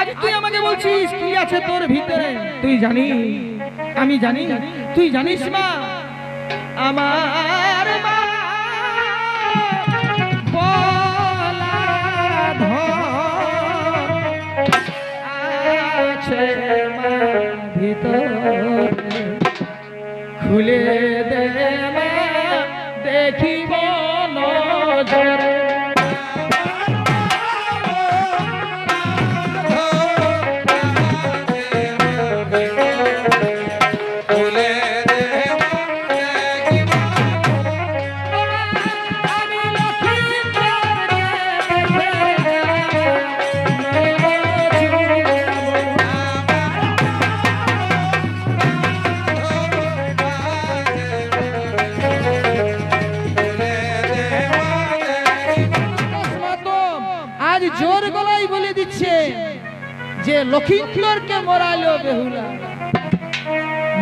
আজ তুই আমাকে বলছিস কি আছে তোর ভিতরে, তুই জানিস আমি জানি, তুই জানিস মা আমার মা বলা আছে মা ভিতরে, খুলে দে মা দেখিব নজরে। জোর গলায় বলে দিচ্ছে যে লক্ষিন্দরকে মরালো বেহুলা,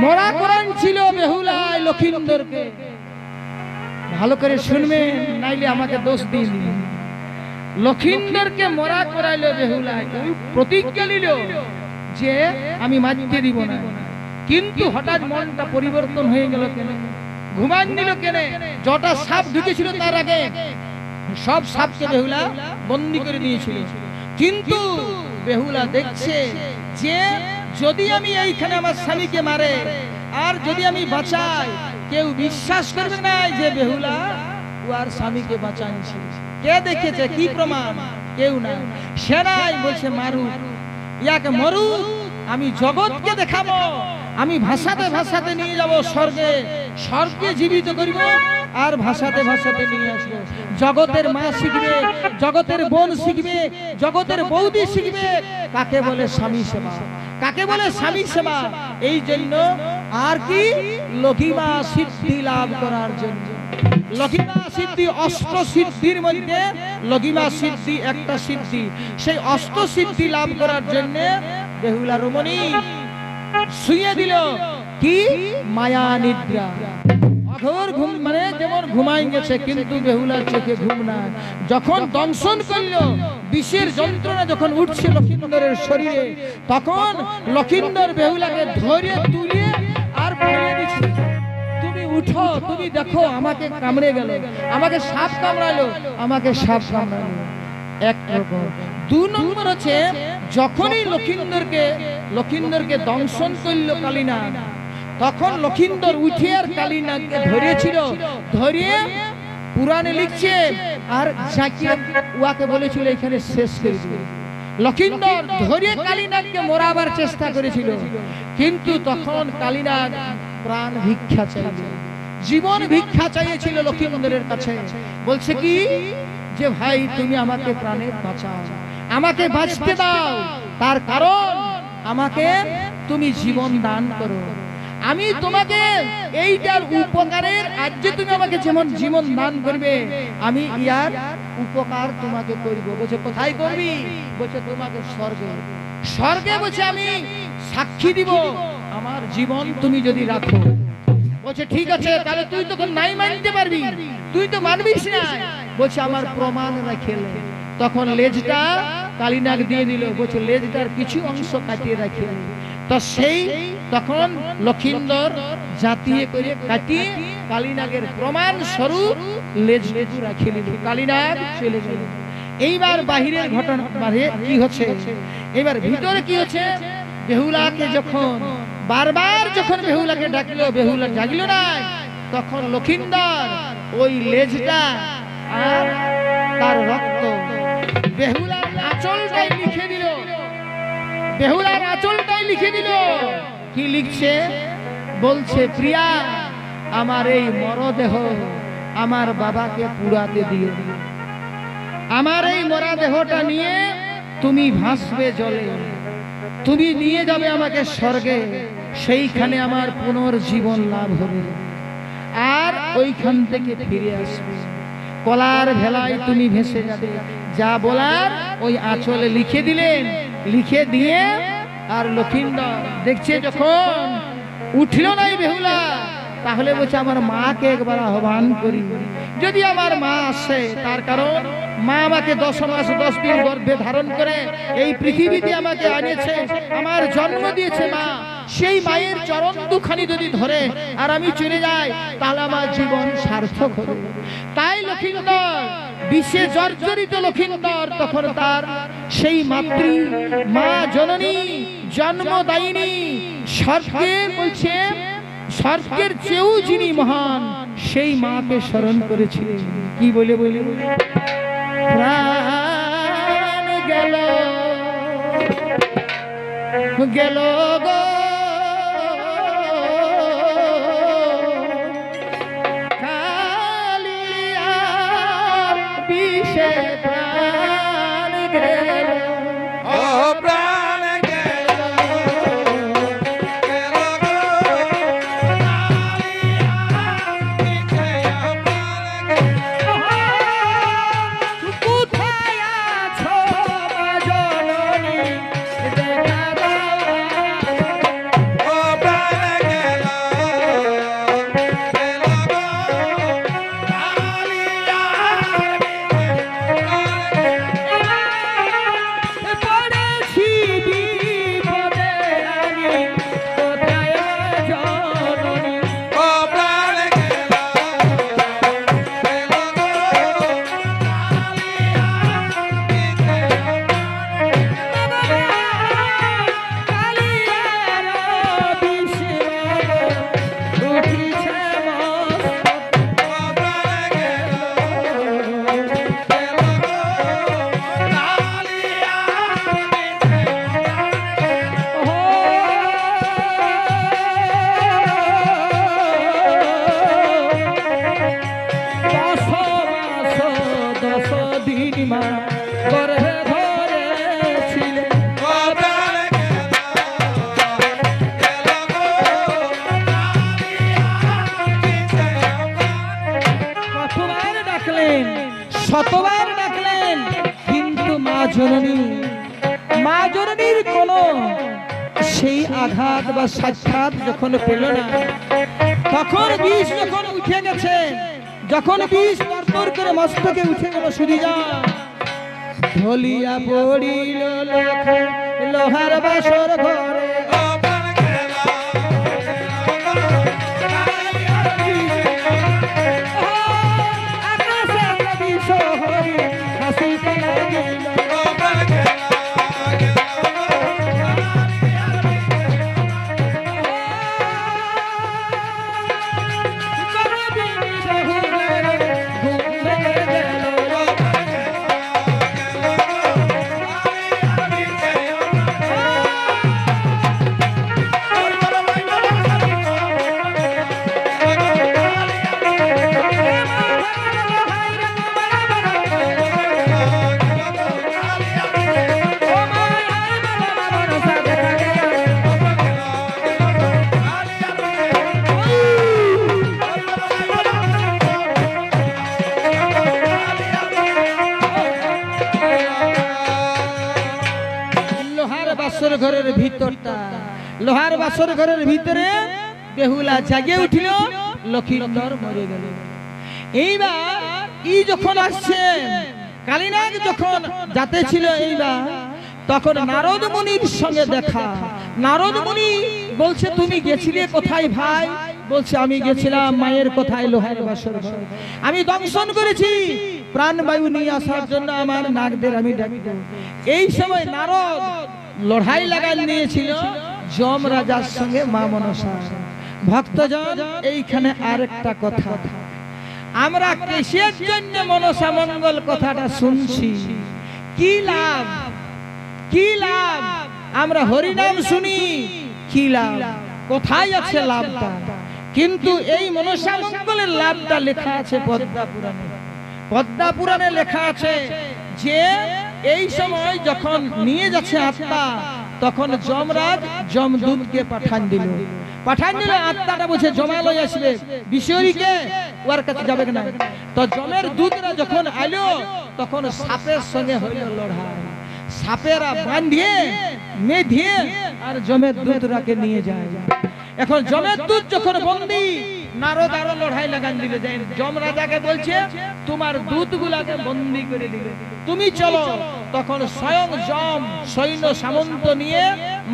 মরা করান ছিল বেহুলা লক্ষিন্দরকে। ভালো করে শুনবেন নাইলে আমাকে দোষ দিন। লক্ষিন্দরকে মরা করাইলো বেহুলা, প্রতিজ্ঞা নিল যে আমি মারতে দিব না, কিন্তু হঠাৎ মনটা পরিবর্তন হয়ে গেল কেন, ঘুমান নিল কেন? যটা সাপ ঢুকেছিল তার আগে সব সাপকে বেহুলা বন্দী করে দিয়েছিল, কিন্তু বেহুলা দেখছে যে যদি আমি এইখানে আমার স্বামীকে মারে আর যদি আমি বাঁচাই, কেউ বিশ্বাস করবে না যে বেহুলা ও আর স্বামীকে বাঁচাইছে। কে দেখেছে, কি প্রমাণ? কেউ না। সেনাই বলছে মারু, ইয়াকে মরু, আমি জগৎকে দেখাবো, আমি ভাষাতে ভাষাতে নিয়ে যাব স্বর্গে, স্বর্গে জীবিত করব আর ভাষাতে ভাষাতে নিয়ে আসবো। জগতের মা শিখবে, জগতের বোন শিখবে, জগতের বৌদি শিখবে কাকে বলে স্বামী সেবা, কাকে বলে স্বামী সেবা। এই জন্য আর কি লঘিমা সিদ্ধি লাভ করার জন্য। লঘিমা সিদ্ধি অষ্ট সিদ্ধির মধ্যে লঘিমা সিদ্ধি একটা সিদ্ধি, সেই অষ্ট সিদ্ধি লাভ করার জন্য বেহুলা রমণী শুয়ে দিল কি মায়া নিদ্রা। অঘোর ঘুম, মানে যেমন ঘুমাই গেছে কিন্তু বেহুলার চোখে ঘুম না। যখন দংশন করলো, বিষের যন্ত্রণা যখন উঠছে লক্ষিন্দরের শরীরে, তখন লক্ষিন্দর বেহুলাকে ধরে তুলে আর বলে দিচ্ছে তুমি উঠো, তুমি দেখো আমাকে কামড়ে গেল, আমাকে সাপ কামড়ালো, আমাকে সাপ কামড়ালো। এক রকম। দু নম্বর হচ্ছে যখনই লক্ষিন্দরকে দংশন করলো কালীনাগ, তখন লক্ষিন্দর উঠে আর কালীনাগকে ধরেছিল, ধরিয়ে পুরাণে লিখছে আর জাকিয়ে উহাকে বলেছিল এখানে শেষ করে দিবে। লক্ষিন্দর ধরে কালীনাগকে মরাবার চেষ্টা করেছিল, কিন্তু তখন কালীনাগ প্রাণ ভিক্ষা চাইছিল, জীবন ভিক্ষা চাইছিল লক্ষিন্দরের কাছে। বলছে কি যে ভাই তুমি আমাকে প্রাণে বাঁচাও, আমাকে বাঁচতে দাও, তার কারণ আমাকে তুমি জীবন দান করো, আমি তোমাকে এইটার উপকারের আজ যে তুমি আমাকে যেমন জীবন দান করবে আমি ইয়ার উপকার তোমাকে করব। বলছে কোথায় করবি? বলছে তোমাকে স্বর্গে, স্বর্গে বলছে আমি সাক্ষী দিব আমার জীবন তুমি যদি রাখো। বলছে ঠিক আছে, তাহলে তুই তখন নাই মানতে পারবি, তুই তো মানবিস না। বলছে আমার প্রমাণ রাখেলে, তখন লেজটা কালীনাগ দিয়ে দিল। বলছে লেজটার কিছু অংশ কাটিয়ে রাখে, তো সেই তখন লক্ষিন্দর জাতিয়ে করে কাটিয়ে কালীনাগের প্রমাণ স্বরূপ লেজটুকু রাখে নিল, কালীনাগ চলে গেল। এইবার বাহিরের ঘটনা কি হচ্ছে, এবার ভিতরে কি হচ্ছে, বেহুলাকে যখন বারবার যখন বেহুলাকে ডাকলো, বেহুলা জাগলো না, তখন লক্ষিন্দর ওই লেজটা আর তার রক্ত বেহুলার আঁচলটাই লিখে দিল, বেহুলার আঁচলটাই লিখে দিল। কি লিখছে? বলছে প্রিয়া আমার এই মরদেহ আমার বাবাকে পুরাতে দিও, আমার এই মরা দেহটা নিয়ে তুমি ভাসবে জলে, তুমি নিয়ে যাবে আমাকে স্বর্গে, সেইখানে আমার পুনর্জীবন লাভ হবে, আর ওইখান থেকে ফিরে আসবে, কলার ভেলায় তুমি ভেসে যাবে। যা বলার ওই আঁচলে লিখে দিলেন, লিখে দিয়ে আর লক্ষিন্দর দেখছে যখন উঠল নাই বেহুলা, তাহলে বলছে আমার মাকে একবার আহ্বান করি, যদি আমার মা আসে, তার কারণ মা আমাকে 10 মাস 10 দিন গর্ভে ধারণ করে এই পৃথিবীতে আমাকে আনিয়েছে, আমার জন্ম দিয়েছে মা। সেই মায়ের চরণ দুখানি যদি ধরে আর আমি চলে যাই, তাহলে আমার জীবন সার্থক হবে। তাই লক্ষিন্দর, বিষে জর্জরিত লক্ষিন্দর তখন তার সেই মাতৃ মা জননী জন্মদায়িনী স্বর্গের, বলছে স্বর্গের চেয়েও যিনি মহান, সেই মাকে স্মরণ করেছিলেন। কি বলে বলে প্রাণ গেল গেল গো কালিয়ার বিষে প্রাণ গেল, ও প্রাণ গেল গেল গো কালিয়ার বিষে প্রাণ গেল। কোথায় আছো মা জননী দেখা দাও, ও প্রাণ গেল গেল গো কালিয়ার পড়েছি বিপদে আমি, কোথায় জননী, ও প্রাণ গেল গেল গো কালিয়ার বিষে উঠিছে মস্তক, ও প্রাণ গেল গেল গো দশ দিন মা গর্ভে ধরেছিলে, ও প্রাণ গেল গেল গো কতবার ডাকলেন, শতবার ডাকলেন, কিন্তু মা জননীর কোন সেই আঘাত বা সাক্ষাৎ যখন পেল না, তখন বিষ যখন উঠে গেছে, যখন বিষ তরতর করে মস্তকে উঠে গেল, শুধু যা ঢলিয়া পড়িল লোহার বাসর ঘরে, ও প্রাণ গেল আকাশে বিষ হয়ে হাসিতে লাগিল, ও প্রাণ গেল ঘরের ভিতরটা, লোহার বাসর ঘরের ভিতরে বেহুলা জাগে উঠিল, লক্ষিন্দর মরে গেল। এইবার ই যখন আসছে, কালীনাগ যখন যাতে ছিল, এইবার তখন নারদ মুনির সঙ্গে দেখা। নারদ মুনি বলছে, তুমি গেছিলে কোথায় ভাই? বলছে, আমি গেছিলাম মায়ের কোথায় লোহার বাসর ঘর, আমি দংশন করেছি, প্রাণবায়ু নিয়ে আসার জন্য আমার নাগদের আমি ডাকবো। এই সময় নারদ লড়াই লাগাই নিয়েছিল যম রাজার সঙ্গে মা মনসা। ভক্তজন, এইখানে আরেকটা কথা, আমরা কিসের জন্য মনসা মঙ্গল কথাটা শুনছি? কি লাভ, কি লাভ? আমরা হরিনাম শুনি, কি লাভ? কোথায় আছে লাভটা? কিন্তু এই মনসা মঙ্গলের লাভটা লেখা আছে পদ্মা পুরাণে। পদ্মা পুরাণে লেখা আছে যে এই সময় যখন নিয়ে যাচ্ছে আত্মা, তখন যমরাজ যমদূতকে পাঠান দিল। আত্মাটা বলছে জমালয় আসবে, বিষয়ীকে ওর কাছে যাবে না। তো যমের দূতরা যখন আইলো, তখন সাপের সঙ্গে হইল লড়াই। সাপেরা বাঁধিয়ে মেধিয়ে আর যমের দূতরাকে নিয়ে যায়। এখন যমের দূত যখন বন্দী, নারদ আরো লড়াই লাগান দিল, যে যমরাজাকে বলছে তোমার দূতগুলাকে বন্দী করে দিলে, তুমি চলো। তখন স্বয়ং যম সৈন্য সামন্ত নিয়ে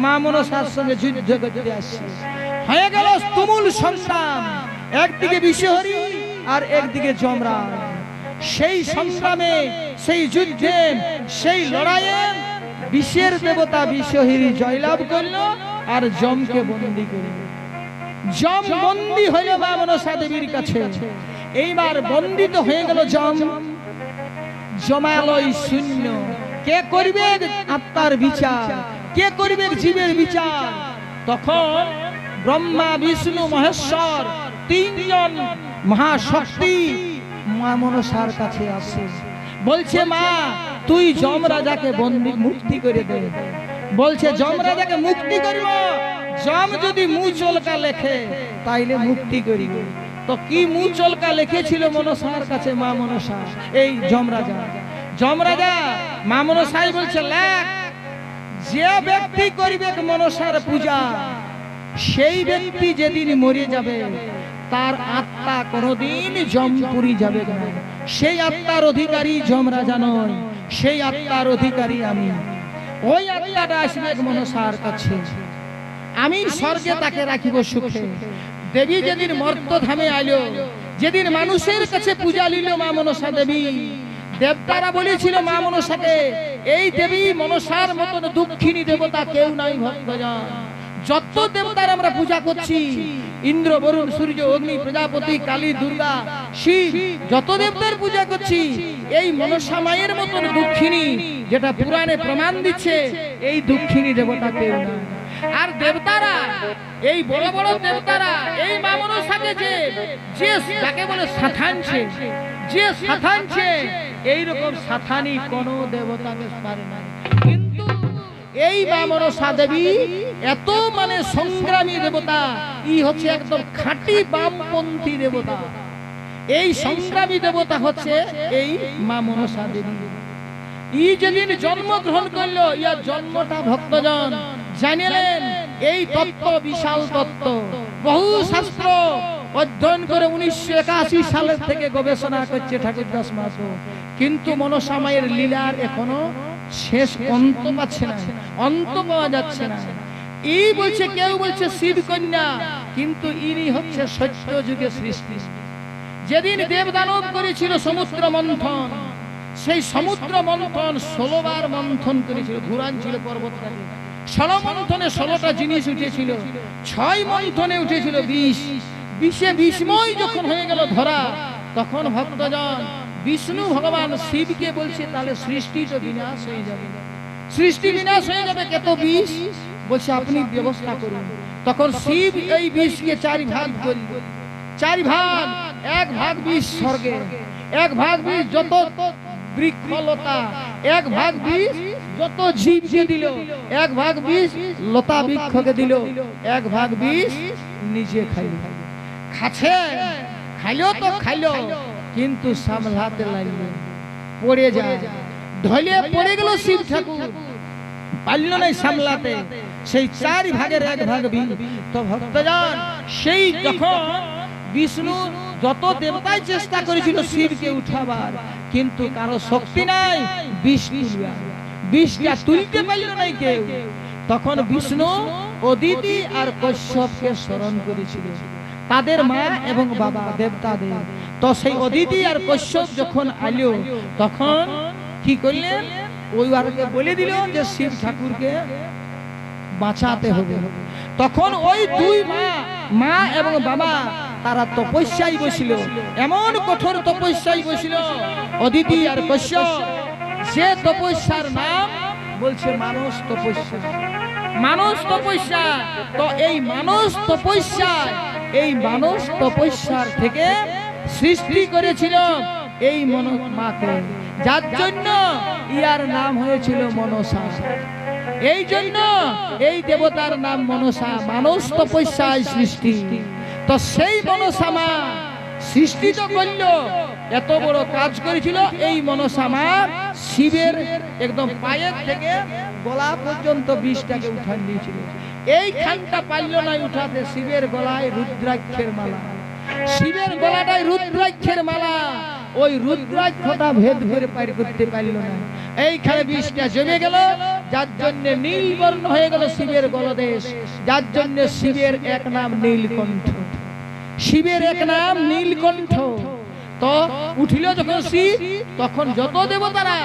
মা মনসার সঙ্গে যুদ্ধ করতে আসছে। হয়ে গেল তুমুল সংগ্রাম, একদিকে বিশ্বহরি আর একদিকে যমরাজ। সেই সংগ্রামে, সেই যুদ্ধে, সেই লড়াইয়ে বিশ্বের দেবতা বিশ্বহরি জয়লাভ করল আর যমকে বন্দী করল। যম বন্দী হইল মা মনসা দেবীর কাছে। এইবার বন্দিত হয়ে গেল যম, জমালয় শূন্য। কে করবে আত্মার বিচার, কে করবে জীবের বিচার? তখন ব্রহ্মা বিষ্ণু মহেশ্বর তিনজন মহাশক্তি মা মনসার কাছে আসে, বলছে মা তুই যমরাজাকে বন্দী মুক্তি করে দে। বলছে যমরাজাকে মুক্তি করব, যম যদি মুচলকা লেখে তাইলে মুক্তি করিব। তো কি মুচলকা লিখেছিল মনসার কাছে মা মনসা? এই যমরাজা, যমরাজা মা মনসাই বলছে লেখ, যে ব্যক্তি করিবে মনসার পূজা সেই ব্যক্তি যেদিন মরে যাবে তার আত্মা কোনদিন যমপুরী যাবে না। সেই আত্মার অধিকারী যমরাজা নয়, সেই আত্মার অধিকারী আমি। ওই আত্মাটা আসবে মনসার কাছে, আমি স্বর্গে তাকে রাখিব সুখে। দেবী যেদিন মর্তধামে আইলো, যেদিন মানুষের কাছে পূজা নিল মা মনসা দেবী, দেবতারা বলেছিল মা মনসাকে এই দেবী মনসার মতন দুঃখিনী দেবতা কেউ নাই ভক্তজন। যত দেবতার আমরা পূজা করছি, ইন্দ্র বরুণ সূর্য অগ্নি প্রজাপতি কালী দুর্গা শিব, যত দেবতার পূজা করছি, এই মনসা মায়ের মতন দুঃখিনী, যেটা পুরাণে প্রমাণ দিচ্ছে, এই দুঃখিনী দেবতা কেউ না। আর দেবতারা, এই বড় বড় দেবতারা এই মা মনসাকে যে যাকে বলে সাথানছে, যে সাথানছে, এইরকম সাথানি কোন দেবতাকে পারে না। কিন্তু এই মা মনসা দেবী এত মানে সংগ্রামী দেবতা, ই হচ্ছে একদম খাঁটি বামপন্থী দেবতা। এই সংগ্রামী দেবতা হচ্ছে এই মা মনসা দেবী। ই যেদিন জন্মগ্রহণ করলো, ইয়ার জন্মটা ভক্তজন জানিলেন এই তত্ত্ব, বিশাল তত্ত্ব। বহু শাস্ত্র অধ্যয়ন করে 1981 সালের থেকে গবেষণা করছে ঠাকুরদাস মাহাতো, কিন্তু মনসা মায়ের লীলার এখনো শেষ অন্ত পাচ্ছে না, অন্ত পাওয়া যাচ্ছে না। এই বলছে, কেউ বলছে শিব কন্যা, কিন্তু ইনি হচ্ছে সত্য যুগে সৃষ্টি। যেদিন দেবদানব করেছিল সমুদ্র মন্থন, সেই সমুদ্র মন্থন 16 বার মন্থন করেছিল, ঘুরান ছিল পর্বতটাকে। 16 মন্থনে 16টা জিনিস উঠেছিল, 6 মন্থনে উঠেছিল 20। 20-এ বিস্ময় যখন হয়ে গেল ধরা, তখন ভক্তজন বিষ্ণু ভগবান শিবকে বলছে তাহলে সৃষ্টি তো বিনাশ হয়ে যাবে, সৃষ্টি বিনাশ হয়ে যাবে, কত 20 বলছে আপনি ব্যবস্থা করুন। তখন শিব এই 20-কে 4 ভাগ করল, 4 ভাগ, 1 ভাগ 20 স্বর্গে, 1 ভাগ 20 যত বৃক্ষলতা, 1 ভাগ 20 যত জীবকে দিল, 1 ভাগ 20 লতা বৃক্ষকে দিল, 1 ভাগ 20 নিজে খাইল। খাচ্ছে, খাইলো তো খাইলো, কিন্তু সামলাতে লাগলো, পড়ে যায়, ঢলে পড়ে গেল শিব ঠাকুর, পারল না সামলাতে। সেই 4 ভাগের 1 ভাগ 20। তো ভক্তজন সেই যখন বিষ্ণু যত দেবতাই চেষ্টা করেছিল শিবকে উঠাবার, কিন্তু কারো শক্তি নাই, 20টা তুলতে পারল না কেউ। তখন বিষ্ণু অদিতি আর কশ্যপকে স্মরণ করেছিল, তাদের মা এবং বাবা দেবতাদের। তো সেই অদিতি আর কশ্যপ যখন আইলো, তখন কি করলেন, ওইবারকে বলে দিল যে শিব ঠাকুরকে বাঁচাতে হবে। তখন ওই 2 মা এবং বাবা তারা তপস্যায় বসিল, এমন কঠোর তপস্যায় বসিল অদিতি আর কশ্যপ, যে তপস্যার নাম বলছে মানস তপস্যা। মানস তপস্যা। তো এই মানস তপস্যা, এই মানস তপস্যার থেকে সৃষ্টি করেছিল এই মাকে, যার জন্য ইয়ার নাম হয়েছিল মনসা। এই জন্য এই দেবতার নাম মনসা, মানস তপস্যায় সৃষ্টি। তো সেই মনসা মা সৃষ্টি তো করল, এত বড় কাজ করেছিল। এই মনসা মা শিবের একদম পায়ের থেকে গলা পর্যন্ত 20টাকে উঠান দিয়েছিল। এই খানটা পারল না উঠাতে, শিবের গলায় রুদ্রাক্ষের মালা, শিবের গলাটায় রুদ্রাক্ষের মালা, ওই রুদ্রাক্ষটা ভেদ করে পার করতে পারল না। এইখানে বিষটা জমে গেল, যার জন্য নীলবর্ণ হয়ে গেল শিবের গলদেশ, যার জন্য শিবের এক নাম নীলকণ্ঠ। শিবের এক নাম নীলকণ্ঠ। তো উঠিল যখন শিব, তখন যত দেবতারা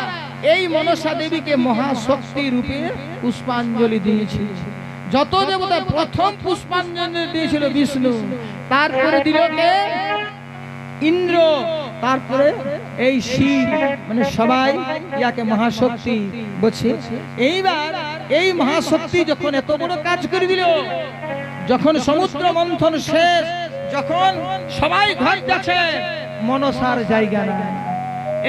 এই মনসা দেবীকে মহাশক্তি রূপে পুষ্পাঞ্জলি দিয়েছিল। যত দেবতা প্রথম পুষ্পাঞ্জলি দিয়েছিল বিষ্ণু, তারপরে দিল কে? ইন্দ্র, তারপরে এই শিব, মানে সবাই ইয়াকে মহাশক্তি বলছে। এইবার এই মহাশক্তি যখন এত বড় কাজ করে দিল, যখন সমুদ্র মন্থন শেষ, যখন সবাই ঘর যাচ্ছে, মনসার জায়গা নাই।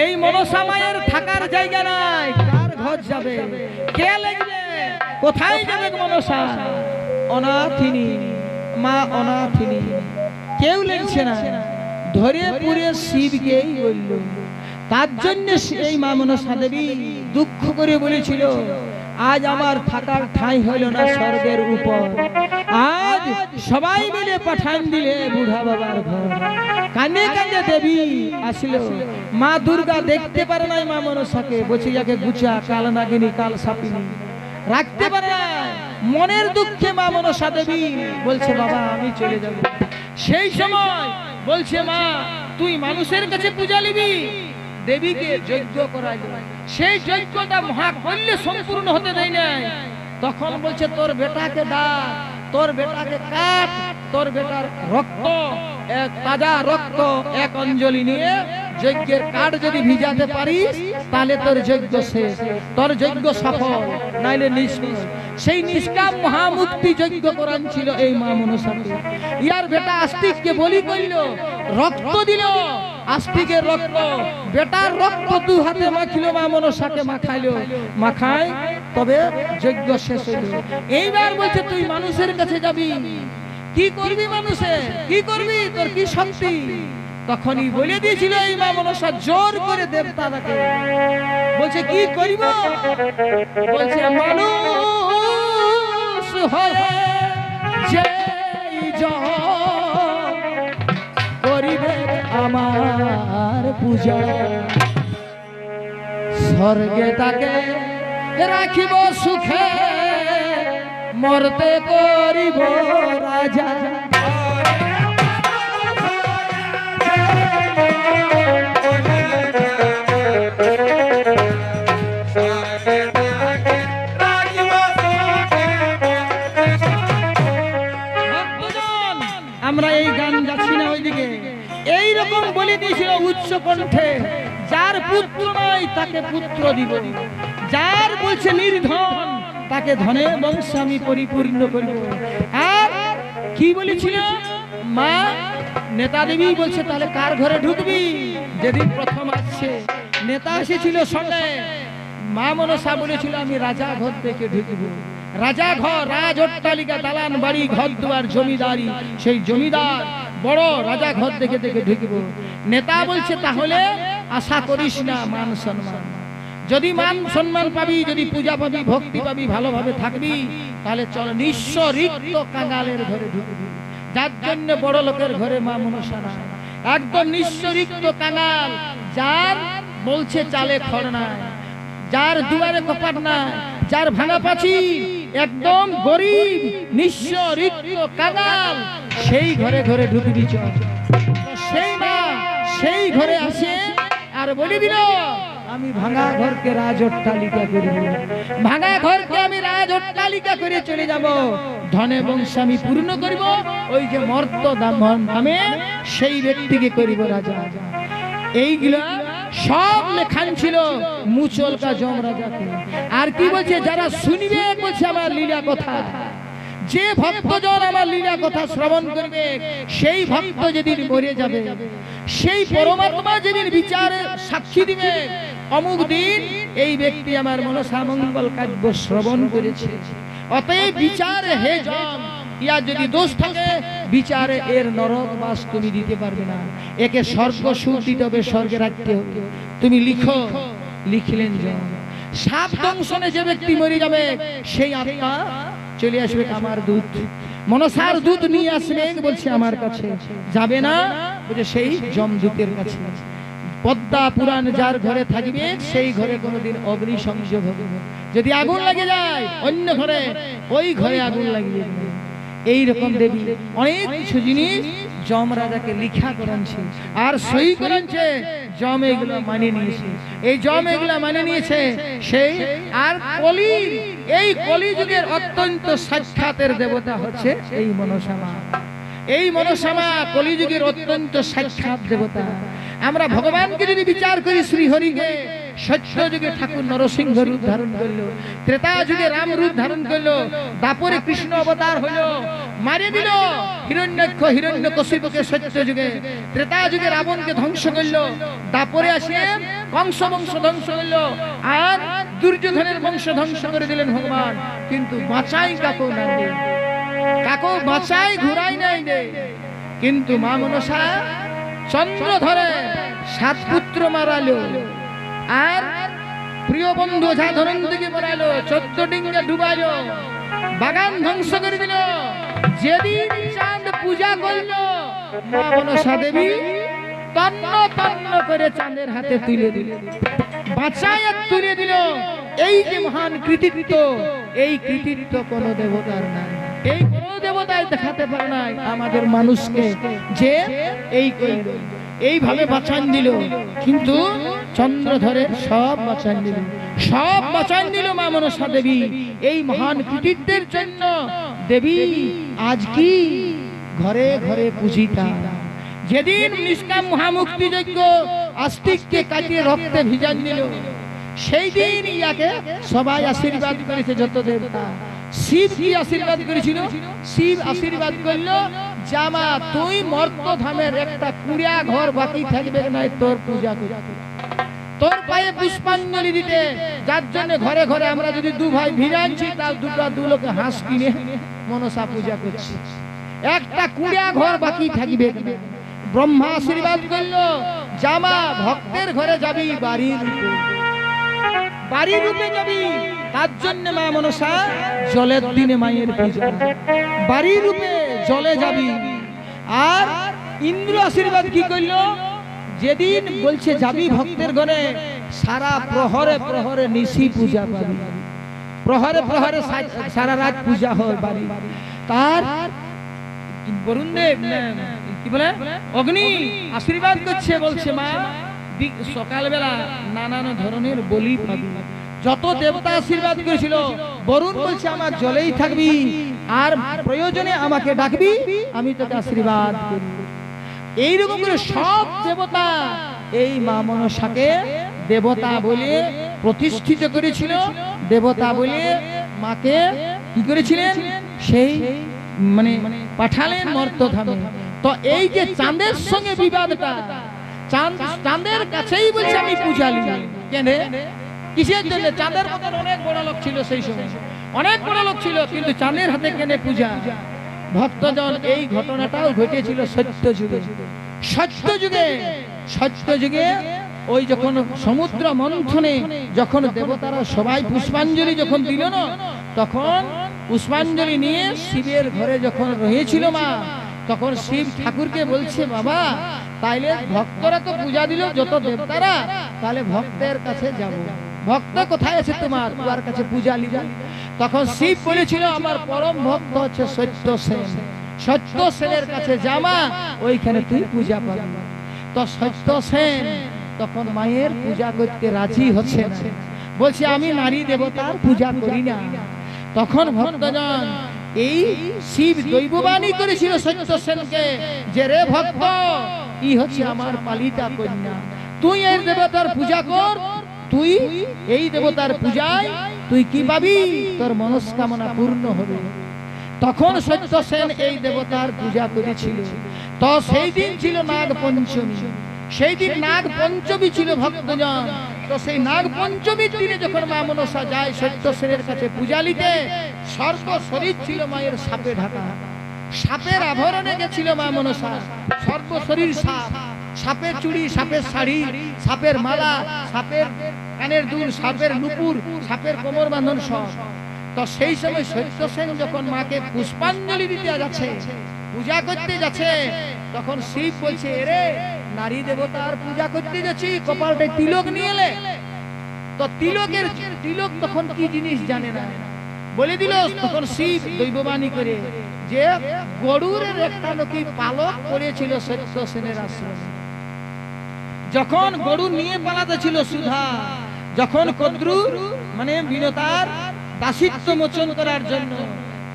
এই মনসা মায়ের থাকার জায়গা নাই। কার ঘর যাবে? কে লাগবে? কোথায় যাবে মনসা? অনাথিনী মা, অনাথিনী, কেউ লেগছে না। ধরে পুরে শিবকেই বলল। তার জন্য এই মা মনসা দেবী দুঃখ করে বলেছিল, আজ আমার থাকার ঠাঁই হইল না স্বর্গের উপর, আজ সবাই মিলে পাঠান দিলে বুড়া বাবার ঘর। কানে কানে দেবী আসিল। মা দুর্গা দেখতে পারে নাই মা মনসাকে, বলছে যাকে গুছা, কাল নাগিনী কাল সাপিনী, রাখতে পারে না। মনের দুঃখে মা মনসা দেবী বলছে, বাবা আমি চলে যাব। সেই সময় বলছে, মা তুই মানুষের কাছে পূজা নিবি, দেবীকে যজ্ঞ করাই। সেই যজ্ঞটা মহা করলে সম্পূর্ণ হতে দেয় নাই। তখন বলছে, তোর বেটাকে ডাক, তোর বেটাকে কাট, তোর বেটার রক্ত, এক তাজা রক্ত এক অঞ্জলি নিয়ে যজ্ঞের কাঠ যদি ভিজাতে পারিস, তাহলে তোর যজ্ঞ শেষ, তোর যজ্ঞ সফল, নাইলে নিষ্কাম। সেই নিষ্কাম মহামুক্তি যজ্ঞ করান ছিল এই মা মনসাকে। ইয়ার বেটা আস্তিককে বলি করল, রক্ত দিল, আস্তিকের রক্ত, বেটার রক্ত দু হাতে মাখিল, মা মনসাকে মাখাইল। মাখায় তবে যজ্ঞ শেষ হইল। এইবার বলছে, তুই মানুষের কাছে যাবি, কি করবি? মানুষে কি করবি? তোর কি শক্তি? তখনই বলে দিয়েছিল এই মা মনসা জোর করে দেবতাকে। বলছে, কি করিব? বলছে, মানুষ হয়ে যে করিবে আমার পূজা, স্বর্গে তাকে রাখিব সুখে, মরতে করিব রাজা। আমরা এই গান যাচ্ছি না ওইদিকে, এইরকম বলে দিয়েছিল উচ্চ কণ্ঠে, যার পুত্র নয় তাকে পুত্র দিব, যার বলছে নির্ধন তাকে ধনের বংশ আমি পরিপূর্ণ করব। আর কি বলেছিল মা নেতা দেবী? বলছে, তাহলে কার ঘরে ঢুকবি? যেদিন প্রথম আসছে নেতা এসেছিল সঙ্গে, মা মনসা বলেছিল, আমি রাজা ঘর থেকে ঢুকবো। রাজা ঘর, রাজ অট্টালিকা, দালান বাড়ি, ঘর দুয়ার, জমিদারি, সেই জমিদার বড় রাজা ঘর দেখে দেখে ঢুকবো। নেতা বলছে, তাহলে আশা করিস না মান সম্মান, যদি মান সম্মান পাবি, যদি পূজা পাবি, ভক্তি পাবি, ভালোভাবে থাকবি, তাহলে চল নিঃস্ব রিক্ত কাঙালের ঘরে ঢুকবি। যার জন্য বড় লোকের ঘরে মা মনসা না, একদম নিঃস্ব রিক্ত কাঙাল, যার বলছে চালে খড় নাই, যার দুয়ারে কপাট নাই, যার ভাঙা পাচি, একদম গরিব নিঃস্ব রিক্ত কাঙাল, সেই ঘরে ঘরে ঢুকবি চল। সেই মা সেই ঘরে আসে আর বলে দিল, আমি ভাঙা ঘরকে রাজ অট্টালিকা করে দেব, ভাঙা ঘরকে আমি রাজ অট্টালিকা করে চলে যাব, ধনে বংশ আমি পূর্ণ করিব, ওই যে মর্ত দামে সেই ব্যক্তিকে করিব রাজা। এইগুলা সব লেখান ছিল মুচলকা যমরাজাকে। আর কি বলছে, যারা শুনবে বলছে আমার লীলা কথা, যে ভক্তজন আমার লীলা কথা শ্রবণ করবে, সেই ভক্ত যেদিন মরে যাবে, সেই পরমাত্মা যেদিন বিচারে সাক্ষী দিবে, অমুক দিন এই ব্যক্তি আমার মনসা মঙ্গল কাব্য শ্রবণ করেছে। অতএব বিচারে হে জন, ইয়া যদি দোষ থাকে বিচারে এর নরক বাস তুমি দিতে পারবে না, একে স্বর্গ সুখ দিতে হবে, স্বর্গে রাখতে হবে, তুমি লিখো। লিখলেন জন। সাপ দংশনে যে ব্যক্তি মরে যাবে, সেই আত্মা চলে আসবে আমার দূত, মনসার দূত নিয়ে আসবে, বলছে আমার কাছে যাবে না, বলছে সেই যমদূতের কাছে। পদ্মা পুরাণ যার ঘরে থাকবে সেই ঘরে কোনোদিন অগ্নি সংযোগ হবে, যদি আগুন লাগে যায় অন্য ঘরে, ওই ঘরে আগুন লাগিয়ে দেবে। এইরকম দেবী অনেক কিছু জিনিস যম রাজাকে লিখা করাচ্ছে আর সই করাচ্ছে, যম এগুলো মানে নিয়েছে। এই যম এগুলো মানে নিয়েছে সেই। আর কলির, এই কলিযুগের অত্যন্ত সাক্ষাতের দেবতা হচ্ছে এই মনসা মা। এই মনসা মা কলিযুগের অত্যন্ত সাক্ষাৎ দেবতা। আমরা ভগবানকে যদি বিচার করি, শ্রীহরিকে সত্য যুগে ঠাকুর নরসিংহ রূপ ধারণ করলো, ত্রেতা যুগে রাম রূপ ধারণ করলো, দাপরে কৃষ্ণ অবতার হলো, মারিয়ে দিল হিরণ্যাক্ষ হিরণ্যকশিপুকে সত্য যুগে, ত্রেতা যুগে রাবণকে ধ্বংস করলো, দাপরে আসে কংস বংশ ধ্বংস করলো, আর দুর্যোধনের বংশ ধ্বংস করে দিলেন ভগবান। কিন্তু বাঁচাই কাকো নাই, কাকো বাঁচাই ঘুরাই নাই রে। কিন্তু মা মনসা চন্দ্র ধরে 7 পুত্র মারালো, আর প্রিয় বন্ধু যা ধরন থেকে মারালো, 14 ডিঙ্গা ডুবালো, বাগান ধ্বংস করে দিল। যেদিন চাঁদ পূজা করলো, মা মনসা দেবী তন্ন তন্ন করে চাঁদের হাতে তুলে দিল, বাঁচায় তুলে দিল। এই যে মহান কৃতিত্ব, এই কৃতিত্ব কোন দেবতার নাই, এই কোন দেবতায় দেখাতে পারে নাই আমাদের মানুষকে, যে এই এইভাবে বাঁচান দিল। কিন্তু চন্দ্র ধরে সব বাঁচান দিল, সব বাঁচান দিল মা মনসা দেবী। এই মহান কৃতিত্বের জন্য দেবী আজ কি ঘরে ঘরে পূজিতা। যেদিন নিষ্কাম মহামুক্তি যজ্ঞ আস্তিককে কাটিয়ে রক্তে ভিজান দিল, সেই দিন ইয়াকে সবাই আশীর্বাদ করেছে, যত দেবতা। শিব কি আশীর্বাদ করেছিল? শিব আশীর্বাদ করল, জামা তুই মর্ত ধামের একটা কুড়িয়া ঘর বাকি থাকবে না তোর পূজা করতে, তোর পায়ে পুষ্পাঞ্জলি দিতে। যার জন্য ঘরে ঘরে আমরা যদি 2 ভাই ভিড়াচ্ছি, তার 2 লোকে হাঁস কিনে মনসা পূজা করছি, একটা কুড়িয়া ঘর বাকি থাকবে না। ব্রহ্মা আশীর্বাদ করলো, জামা ভক্তের ঘরে যাবি বাড়ির রূপে, বাড়ির রূপে যাবি। তার জন্য মা মনসা জলের দিনে মায়ের পূজা, বাড়ির রূপে জলে যাবি। আর ইন্দ্র আশীর্বাদ কি করলো? যেদিন বলছে যাবি ভক্তের ঘরে, সারা প্রহরে প্রহরে নিশি পূজা পাবি, প্রহরে প্রহরে সারা রাত পূজা হয় বাড়ি। তার বরুণ দেব কি বলে অগ্নি আশীর্বাদ করছে, বলছে মা সকালবেলা নানান ধরনের বলি পাবি। যত দেবতা আশীর্বাদ করেছিল, বরুণ বলছে আমার জলেই থাকবি, আর প্রয়োজনে আমাকে ডাকবি, আমি তোকে আশীর্বাদ করব। এইরকম করে সব দেবতা এই মা মনসাকে দেবতা বলে প্রতিষ্ঠিত করেছিল, দেবতা বলে মাকে কি করেছিলেন, সেই মানে পাঠালেন মর্তধামে। তো এই যে চাঁদের সঙ্গে বিবাদটা, চাঁদের কাছেই বলছে আমি পূজা নিলাম। কেন, কিসের জন্য? চাঁদের মতন অনেক বড় লোক ছিল সেই সময়, অনেক বড় লোক ছিল, কিন্তু চাঁদের হাতে কেন পূজা? ভক্তজন এই ঘটনাটাও ঘটেছিল সত্য যুগে। সত্য যুগে, সত্য যুগে ওই যখন সমুদ্র মন্থনে যখন দেবতারা সবাই পুষ্পাঞ্জলি যখন দিল না, তখন পুষ্পাঞ্জলি নিয়ে শিবের ঘরে যখন রয়েছিল মা, তখন শিব ঠাকুরকে বলছে, বাবা তাইলে ভক্তরা তো পূজা দিল যত দেবতারা, তাহলে ভক্তের কাছে যাব, ভক্ত কোথায় আছে তোমার, তোমার কাছে পূজা লিবা। তখন শিব বলেছিল আমার পরম ভক্ত হচ্ছে সত্য সেন, সত্য সেনের কাছে জামা, ওইখানে তুই পূজা পাবি। তো সত্য সেন তখন মায়ের পূজা করতে রাজি হচ্ছে না, বলছে আমি নারী দেবতার পূজা করি না। তখন ভক্তজন এই শিব দৈববাণী করেছিল সত্য সেনকে, যে রে ভক্ত, ই হচ্ছে আমার পালিতা কন্যা, তুই এই দেবতার পূজা কর, তুই এই দেবতার পূজায় তুই কি পাবি, তোর মনস্কামনা পূর্ণ হবে। তখন সত্য সেন এই দেবতার পূজা করেছিল। তো সেই দিন ছিল নাগ পঞ্চমী, সেই দিন নাগ পঞ্চমী ছিল ভক্তজন। তো সেই নাগ পঞ্চমীর দিনে যখন মা মনসা যায় সত্য সেনের কাছে পূজা নিতে, সর্ব শরীর ছিল মায়ের সাপে ঢাকা, সাপের আভরণে গেছিল মা মনসা, সর্ব শরীর সাপ, সাপের চুড়ি, সাপের শাড়ি, সাপের মালা, সাপের কানের দুল, সাপের নুপুর, সাপের কোমর বাঁধন সব। তো সেই সময় সত্যসেন যখন মাকে পুষ্পাঞ্জলি দিতে যাচ্ছে, পূজা করতে যাচ্ছে, তখন শিব বলছে, এরে নারী দেবতার পূজা করতে যাচ্ছি, কপালটায় তিলক নিয়ে এলে। তো তিলক তখন কি জিনিস জানে না, বলে দিল। তখন শিব দৈববাণী করে যে গরুরের একটা নাকি পালক পড়েছিল সত্যসেনের আশ্রমে। যখন গরু নিয়ে পালাতে ছিল সুধা, যখন কদ্রু মানে বিনতার দাসিত্ব মোচন করার জন্য,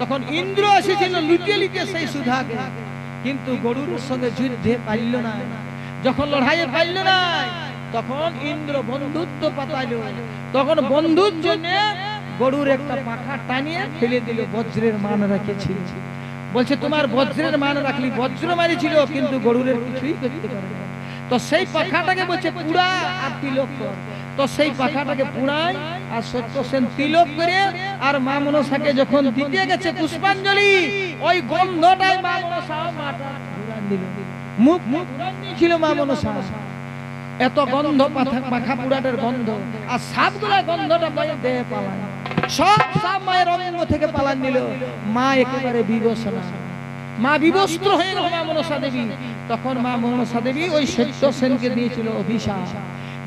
তখন ইন্দ্র এসেছিল লুটিয়ে লুটিয়ে সেই সুধাকে, কিন্তু গরুর সঙ্গে যুদ্ধে পারল না। যখন লড়াইয়ে পারল না, তখন ইন্দ্র বন্ধুত্ব পাতাইল। তখন বন্ধুর জন্য গরুর একটা পাখা টানিয়ে ফেলে দিল, বজ্রের মান রেখেছিল। বলছে তোমার বজ্রের মান রাখলি, বজ্র মারিছিল কিন্তু গরুরের কিছুই করতে পারে না। তো সেই পাখাটাকে বলছে পুরা আর তিলক কর। তো সেই পাখাটাকে পুরাই আর সত্যসেন তিলক করে আর মা মনসাকে যখন দিতে গেছে পুষ্পাঞ্জলি, ওই গন্ধটাই মা মনসা মাটা ঘুরান দিল। মুখ ছিল মা মনসা, এত গন্ধ, পাখা পুরাটার গন্ধ, আর সাপগুলা গন্ধটা মায়ের দেহে পালায়, সব সাপ মায়ের অঙ্গ থেকে পালান দিল। মা একেবারে বিবশনা, মা বিবস্ত্র হয়ে গেল মা মনসা দেবী। তখন মা মনসা দেবী ওই সত্যসেনকে দিয়েছিল অভিশাপ,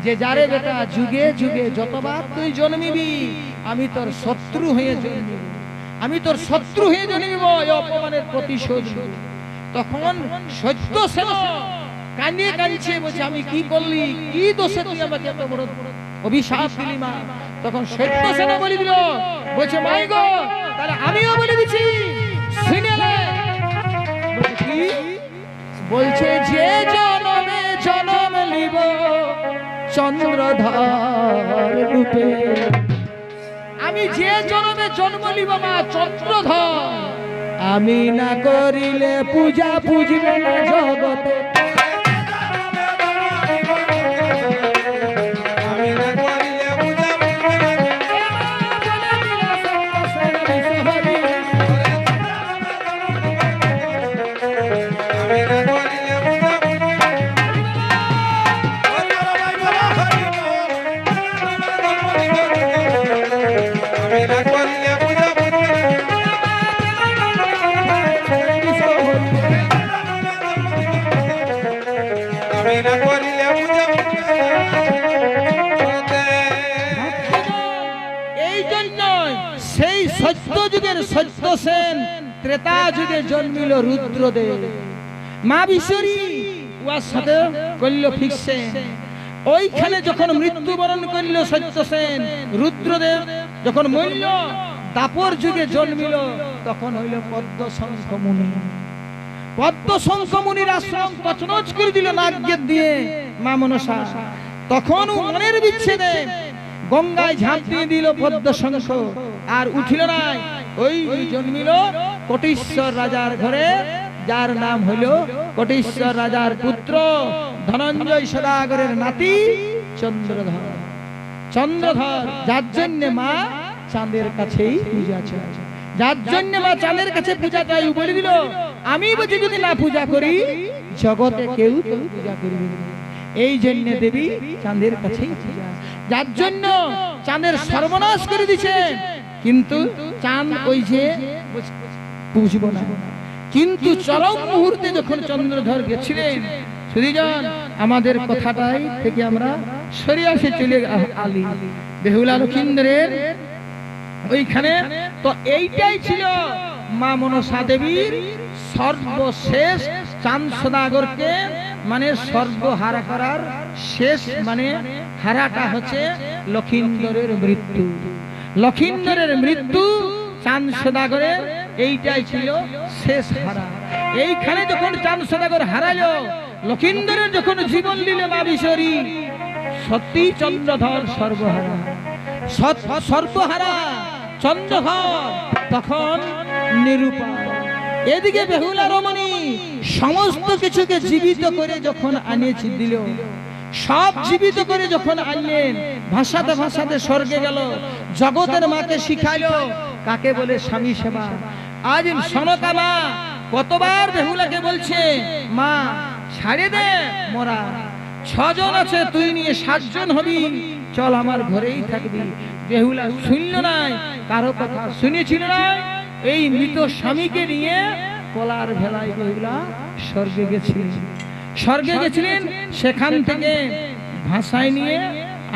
যে যারে বেটা যুগে যুগে যতবার তুই জন্মিবি, আমি তোর শত্রু হয়ে জন্মিব, আমি তোর শত্রু হয়ে জন্মিব, এই অপমানের প্রতিশোধ নিব। তখন সত্যসেন কাঁদিয়ে কাঁদছে, বলছে আমি কি করলি, কি দোষে তুই আমাকে এত বড় অভিশাপ দিলি মা। তখন সত্যসেন বলে দিল, বলছে মাই গো, তাহলে আমিও বলে দিচ্ছি, শুনে নে। বলছে যে জনমে জনম লিব চন্দ্রধর রূপে, আমি যে জনমে জন্ম লিব মা চন্দ্রধর, আমি না করিলে পূজা পূজবে না জগতে। সত্যসেন ত্রেতা যুগে জন্মিল রুদ্রদেব, মা বিশ্বরী ওর সাথে করল ফিক্সেন। ওইখানে যখন মৃত্যুবরণ করল সত্যসেন, রুদ্রদেব যখন মরল, দাপর যুগে জন্মিল, তখন হইল পদ্মশঙ্খ মুনি। পদ্মশঙ্খ মুনির আশ্রম তছনছ করে দিল নাগের দিয়ে মা মনসা। তখন মনের বিচ্ছেদে গঙ্গায় ঝাঁপ দিয়ে দিল পদ্মশঙ্খ, আর উঠিল না। ওই জন্মিল কোটেশ্বর রাজার ঘরে, যার নাম হইল কোটেশ্বর রাজার পুত্র ধনঞ্জয় সদাগরের নাতি চন্দ্রধর। চন্দ্রধর যার জন্য মা চাঁদের কাছেই পূজা চায়, যার জন্য মা চাঁদের কাছে পূজা চাই। বলে দিল, আমি বলছি যদি না পূজা করি জগতে কেউ তো পূজা করবে না। এই জন্য দেবী চাঁদের কাছেই পূজা, যার জন্য চাঁদের সর্বনাশ করে দিছে। কিন্তু চাঁদ ওই যে বুঝব না, কিন্তু চরম মুহূর্তে যখন চন্দ্রধর গেছিলেন, সুধীজন আমাদের কথাটাই থেকে আমরা সরে আসে চলে আলি বেহুলা লক্ষিন্দরের ওইখানে। তো এইটাই ছিল মা মনসা দেবীর সর্বশেষ চাঁদ সদাগরকে মানে সর্বহারা করার শেষ, মানে হারাটা হচ্ছে লক্ষিন্দরের মৃত্যু। লক্ষিন্দরের মৃত্যু চাঁদ সদাগরের এইটাই ছিল শেষ হারা। এইখানে যখন চাঁদ সদাগর হারালো, লক্ষিন্দরের যখন জীবন দিল মা বিশ্বরী, সত্যি চন্দ্রধর সর্বহারা, সর্বহারা চন্দ্রধর তখন নিরুপায়। এদিকে বেহুলা রমণী সমস্ত কিছুকে জীবিত করে যখন আনিয়েছি দিল, সব জীবিত করে যখন আনলেন, ভাষাতে ভাষাতে স্বর্গে গেল, জগতের মাকে শিখাইলো কাকে বলে স্বামী সেবা। আজ সনকা মা কতবার বেহুলাকে বলছে, মা ছাড়ে দে, মোরা 6 জন আছে, তুই নিয়ে 7 জন হবি, চল আমার ঘরেই থাকবি। বেহুলা শুনল নাই, কারো কথা শুনেছিল না। এই মৃত স্বামীকে নিয়ে কলার ভেলায় বেহুলা স্বর্গে গেছিলেন। স্বর্গে গেছিলেন, সেখান থেকে ভাষায় নিয়ে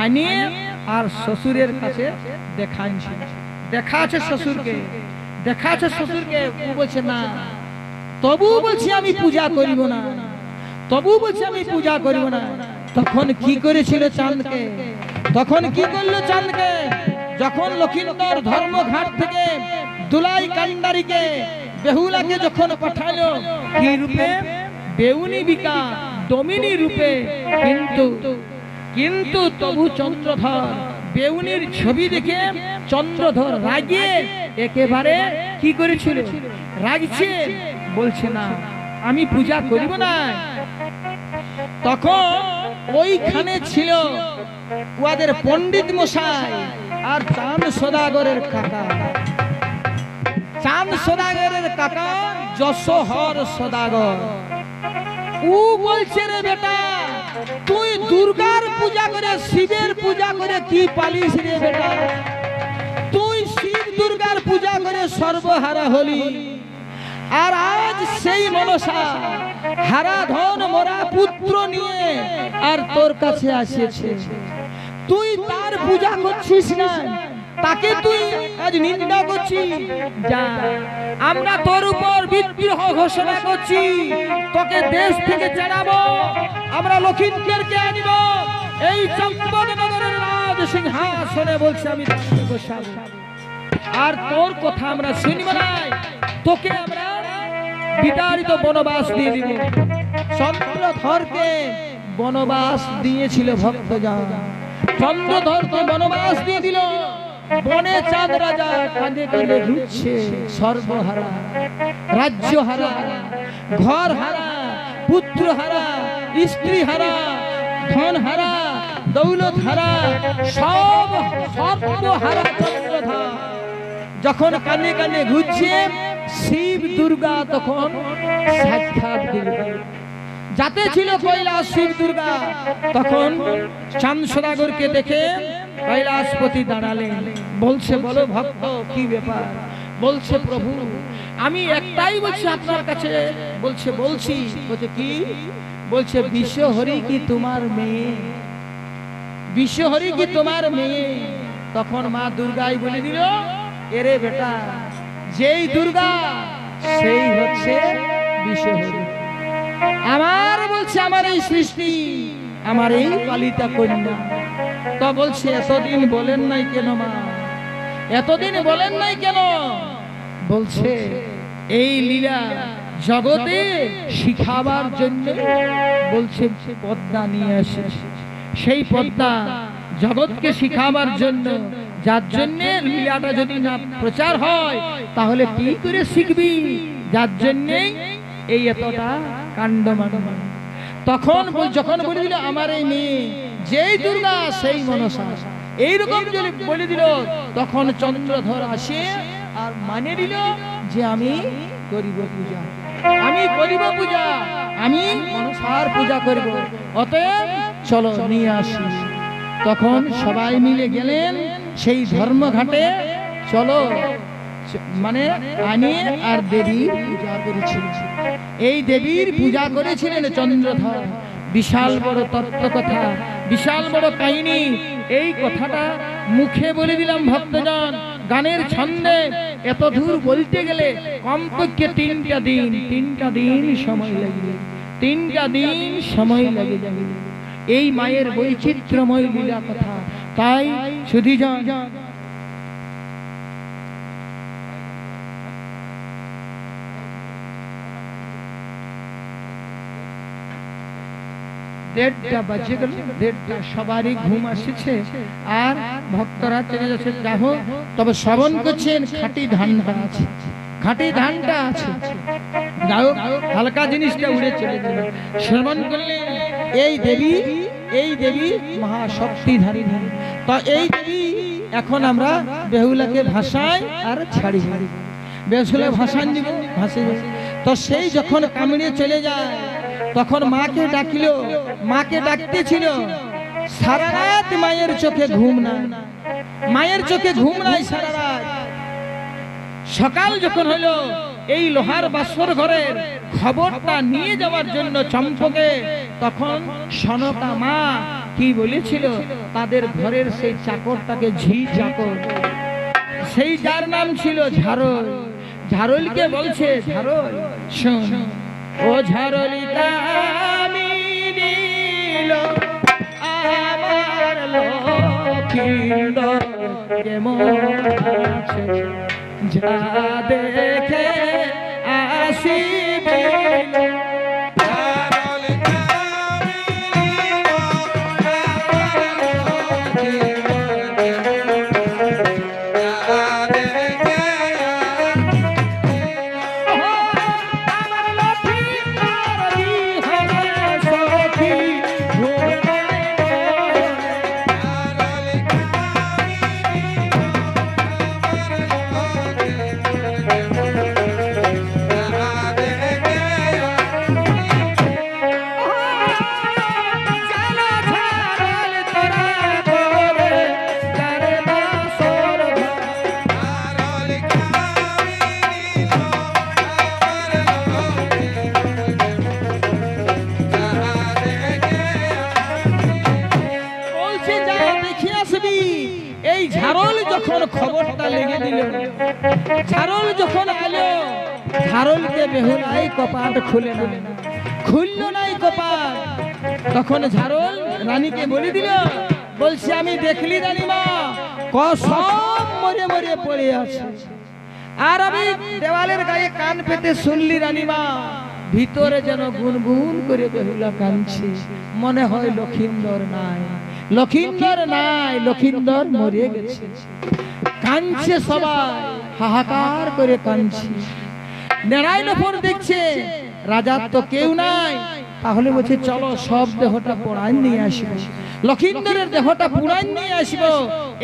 আনিয়ে আর শ্বশুরের কাছে দেখাইছে। দেখা আছে শ্বশুরকে, দেখা আছে শ্বশুরকে। ও বলছে না, তবু বলছি আমি পূজা করিব না, তবু বলছি আমি পূজা করিব না। তখন কি করেছিল চাঁদকে? তখন কি করলো চাঁদকে? যখন লক্ষিন্দর ধর্মঘাট থেকে দুলাই কান্ডারিকে বেহুলাকে যখন পাঠালো, কি রূপে? বেউনিবিকা দমিনী রূপে। কিন্তু তবু চন্দ্রধর বেউনির ছবি দেখে চন্দ্রধর রাগিয়ে একেবারে কি করেছিল? রাগছে, বলছে না আমি পূজা করিব না। তখন ওইখানে ছিল ওদের পণ্ডিত মশাই আর চাঁদ সদাগরের কাকা। চাঁদ সদাগরের কাকা যশোহর সদাগর। ও বলছে রে বেটা, তুই দুর্গার পূজা করে শিবের পূজা করে কি পালিস রে বেটা? তুই শিব দুর্গার পূজা করে সর্বহারা হলি, আর আজ সেই মনসা হারা ধন মরা পুত্র নিয়ে আর তোর কাছে আসিয়েছে। তুই তার পূজা করছিস না, তাকে তুই আজ নিন্দা করছিস। যা, আমরা তোর উপর বিদ্রোহ ঘোষণা করছি, তোকে দেশ থেকে ছাড়াবো, আমরা লক্ষিন্দরকে আনিব, এই চম্পকনগরের রাজ সিংহাসনে বলছে আমি বসাবো। আর তোর কথা আমরা শুনব না, তোকে আমরা বিতাড়িত বনবাস দিয়ে দিব। চন্দ্রধরকে বনবাস দিয়েছিল ভক্তজন, চন্দ্রধরকে বনবাস দিয়ে দিল। বনে চাঁদ রাজা কাঁদে কাঁদে ঘুরছে, সর্বহারা, রাজ্য হারা, ঘর হারা, পুত্র হারা, স্ত্রী হারা, ধন হারা, দৌলত হারা, সব সর্বহারা চন্দ্রধর যখন কানে কানে ঘুরছে, শিব দুর্গা তখন সাক্ষাৎ দিল। যাতে ছিল কৈলাস শিব দুর্গা, তখন চাঁদ সদাগরকে দেখে কৈলাসপতি দাঁড়ালেন। বলছে, বলো ভক্ত কি ব্যাপার? বলছে, প্রভু আমি একটাই বলছি আপনার কাছে। বলছে, বলছি। বলছে কি? বলছে, বিশ্বহরি কি তোমার মেয়ে? বিশ্বহরি কি তোমার মেয়ে? তখন মা দুর্গাই বলে দিল, এরে বেটা, যেই দুর্গা সেই হচ্ছে বিশ্বহরি। আমার বলছে আমার এই সৃষ্টি, আমার এই পালিতা কন্যা। তো বলছে, এতদিন বলেন নাই কেন মা? এতদিন বলেন নাই কেন? বলছে, এই লীলা জগতে শিখাবার জন্য বলছে পদ্মা নিয়ে আসে। সেই পদ্মা জগৎকে শিখাবার জন্য, যার জন্য লীলাটা যদি না প্রচার হয় তাহলে কি করে শিখবি? যার জন্য এই এতটা কাণ্ডমান। তখন যখন বলে দিল আমার এই মেয়ে যেই দুর্গা সেই মনসা, এইরকম যদি বলে দিল, তখন চন্দ্রধর আসে আর মানে দিল যে আমি করিব পূজা, আমি করিব পূজা, আমি মনসার পূজা করিব, অতএব চলো নিয়ে আসি। তখন সবাই মিলে গেলেন সেই ধর্মঘাটে। চলো মানে আনিয়ে আর দেবী পূজা করেছিলেন। এই দেবীর পূজা করেছিলেন চন্দ্রধর। বিশাল বড় তত্ত্ব কথা, বিশাল বড় কাহিনী। এই কথাটা মুখে বলে দিলাম ভক্তজন, গানের ছন্দে এত দূর বলতে গেলে কমপক্ষে 3টা দিন সময় লাগবে, 3টা দিন সময় লাগে যাবে এই মায়ের বৈচিত্র্যময় লীলা কথা। তাই শুধু দেড়টা বাজে গেল, দেড়টা, সবারই ঘুম আসছে আর ভক্তরা চলে যাচ্ছে। যাহো, তবে শ্রবণ করছেন খাঁটি ধানটা আছে, খাঁটি ধানটা আছে। যাও, হালকা জিনিসটা উড়ে চলে যাবে। শ্রবণ করলে এই দেবী মহাশক্তিধারী। তো এই দেবী এখন আমরা বেহুলাকে ভাসাই আর ছাড়ি, বেহুলা ভাসান দিব, ভাসে। তো সেই যখন কামড়ে চলে যায়, তখন মাকে ডাকিল, মাকে ডাকতেছিল। সারা রাত মায়ের চোখে ঘুম নাই, মায়ের চোখে ঘুম নাই সারা রাত। সকাল যখন হলো, এই লোহার বাসর ঘরের খবরটা নিয়ে যাওয়ার জন্য চম্পকে, তখন সনকা মা কি বলেছিল, তাদের ঘরের সেই চাকরটাকে ঝি চাকর, সেই যার নাম ছিল ঝাড়ল, ঝাড়লকে বলছে, ঝাড়ল শোন, ও ঝাড়লিকা আমি নীল আমার লক্ষিন্দর কেমন আছে, যা দেখে আসিবি। এই ঝাড়ল যখন খবরটা লেগে দিল, ঝাড়ল যখন আলো, ঝাড়লকে বেহুলাই কপাট খুলে না, খুললো নাই কপাট। তখন ঝাড়ল রানীকে বলে দিল, বলছে আমি দেখলি রানীমা, সব মরে মরে পড়ে আছে, আর আমি দেওয়ালের গায়ে কান পেতে শুনলি রানীমা, ভিতরে যেন গুনগুন করে বেহুলা কাঁদছে, মনে হয় লক্ষিন্দর নাই, লক্ষিন্দর নাই, লক্ষিন্দর মরে গেছে। কাঁদছে সবাই, হাহাকার করে কাঁদছে। নারায়ণপুর দেখছে রাজার তো কেউ নাই, তাহলে বলছে চলো সব দেহটা পোড়ান নিয়ে আসবো, লক্ষিন্দরের দেহটা পুরান নিয়ে আসবো।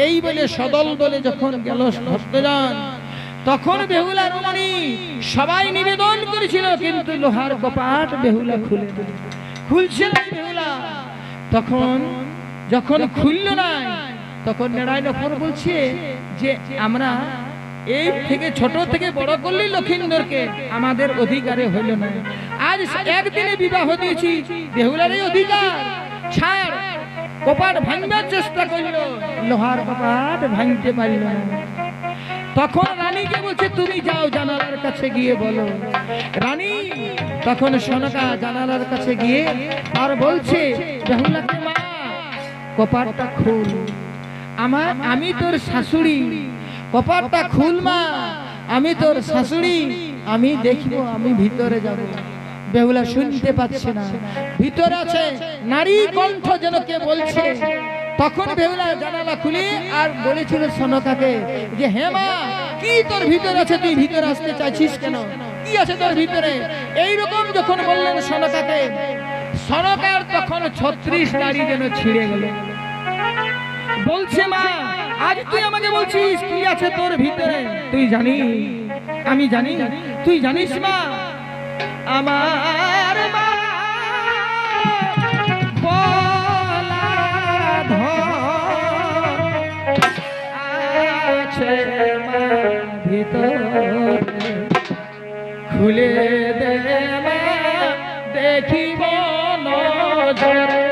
এই বলে সদল দলে যখন গেল ভক্তজন, তখন বেহুলা রমণী সবাই নিবেদন করেছিল, কিন্তু লোহার কপাট বেহুলা খুলে খুলছে না বেহুলা। তখন যখন খুলল না, তখন নারায়ণপুর বলছে যে আমরা এই থেকে ছোট থেকে বড় করলি লক্ষিন্দরকে, আমাদের অধিকারে হইল না, আজ একদিনে বিবাহ দিয়েছি, বেহুলারই অধিকার ছাড়। কপাট ভাঙবার চেষ্টা করলো, লোহার কপাট ভাঙতে পারল না। তখন রানীকে বলছে তুমি যাও জানালার কাছে গিয়ে বলো। রানী তখন সনকা জানালার কাছে গিয়ে আর বলছে, বেহুলাকে মা কপাটটা খুল, আমি তোর শাশুড়ি, কপাটটা খুল মা, আমি তোর শাশুড়ি, আমি দেখবো, আমি ভিতরে যাব। বেহুলা শুনতে পাচ্ছে না, ভিতরে আছে নারী কণ্ঠ যেন কে বলছে। তখন বেহুলা জানালা খুলে আর বলেছিল সনকাকে যে হে মা, কি তোর ভিতরে আছে, তুই ভিতরে আসতে চাইছিস কেন, কি আছে তোর ভিতরে? এইরকম যখন বললেন সনকাকে, সনকার তখন 36 নারী যেন ছিঁড়ে গেল। বলছে মা, আজ তুই আমাকে বলছিস কি আছে তোর ভিতরে, তুই জানিস? আমি জানি, তুই জানিস মা? আমার মা বলা আছে মা ভিতরে, খুলে দে মা দেখিব নজরে।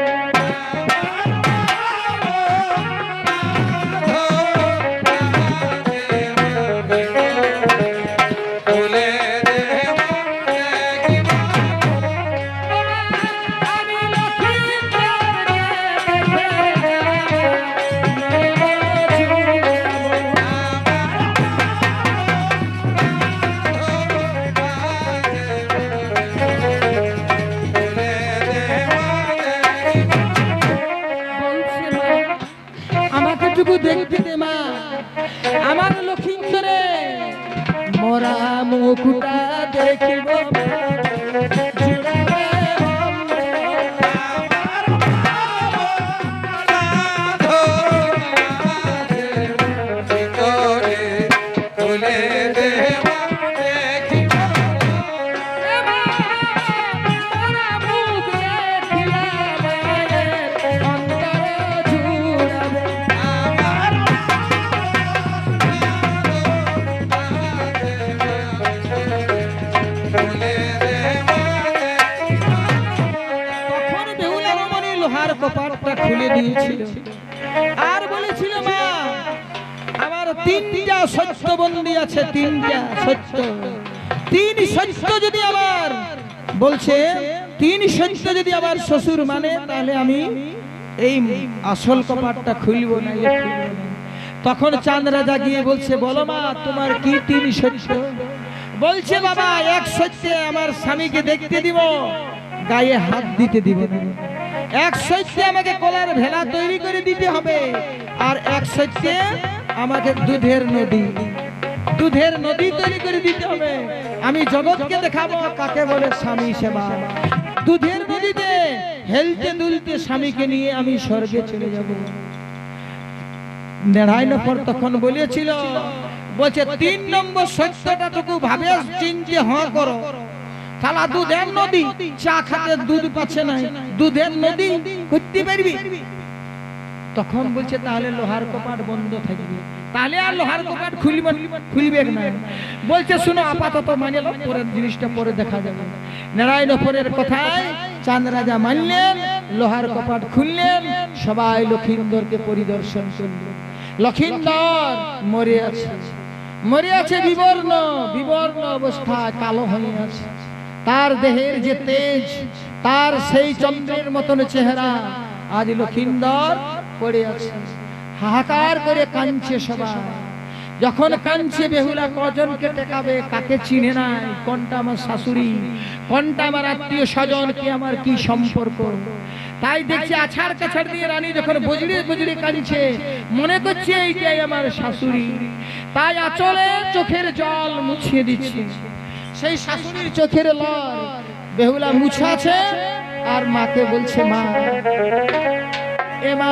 দেখতে দে মা, আমার লক্ষিন্দরে মরা মুখটা দেখিব, খুলে দিয়েছিল আর বলেছিল মা আমার তিনটা সত্য বন্দী আছে, তিনটা সত্য, তিন সত্য যদি আমার বলছে তিন সত্য যদি আমার শ্বশুর মানে তাহলে আমি এই আসল কপাটটা খুলব না। তখন চাঁদ রাজা গিয়ে বলছে বলো মা তোমার কি তিন সত্য? বলছে বাবা এক সত্যে আমার স্বামীকে দেখতে দিব, গায়ে হাত দিতে দিব না, এক সত্যে আমাকে কলার ভেলা তৈরি করে দিতে হবে, আর এক সত্যে আমাকে দুধের নদী তৈরি করে দিতে হবে। আমি জগৎকে দেখাবো কাকে বলে স্বামী সেবা। দুধের নদীতে হেলতে দুলতে স্বামীকে নিয়ে আমি স্বর্গে চলে যাব। নেড়াইনফর তখন বলেছিল বলছে ৩ নম্বর সত্যটাটুকু ভাবে চিন্তে হ্যাঁ করো। তালা দুধের নদী, চা খাতে দুধ পাচ্ছে না, দুধের নদী করতে পারবি? তখন বলছে তাহলে লোহার কপাট বন্ধ থাকবে, তাহলে আর লোহার কপাট খুলবে না। বলছে শুনো আপাতত মানে পরের জিনিসটা পরে দেখা যাবে। নারায়ণপুরের কথায় চাঁদ রাজা মানলেন, লোহার কপাট খুললেন, সবাই লক্ষিন্দরকে পরিদর্শন করলেন। লক্ষিন্দর মরে আছে বিবর্ণ অবস্থায়, কালো হয়ে আছে। তার দেহের যে তেজ, তার সেই চন্দ্রের মতন চেহারা, আজ লক্ষিন্দর পড়ে আছে। হাহাকার করে কাঁদছে সবাই। যখন কাঁদছে বেহুলা কজনকে টেকাবে, কাকে চিনে নাই, কোনটা আমার শাশুড়ি, কোনটা আমার আত্মীয় স্বজন, কি আমার কি সম্পর্ক। তাই দেখছি আছাড় কাছাড় দিয়ে রানী যখন বজড়ে কাঁদছে, মনে করছে এইটাই আমার শাশুড়ি। তাই আঁচলে চোখের জল মুছিয়ে দিচ্ছে। সেই শাশুড়ির চোখের লর বেহুলা মুছাছে, আর মাকে বলছে মা এ মা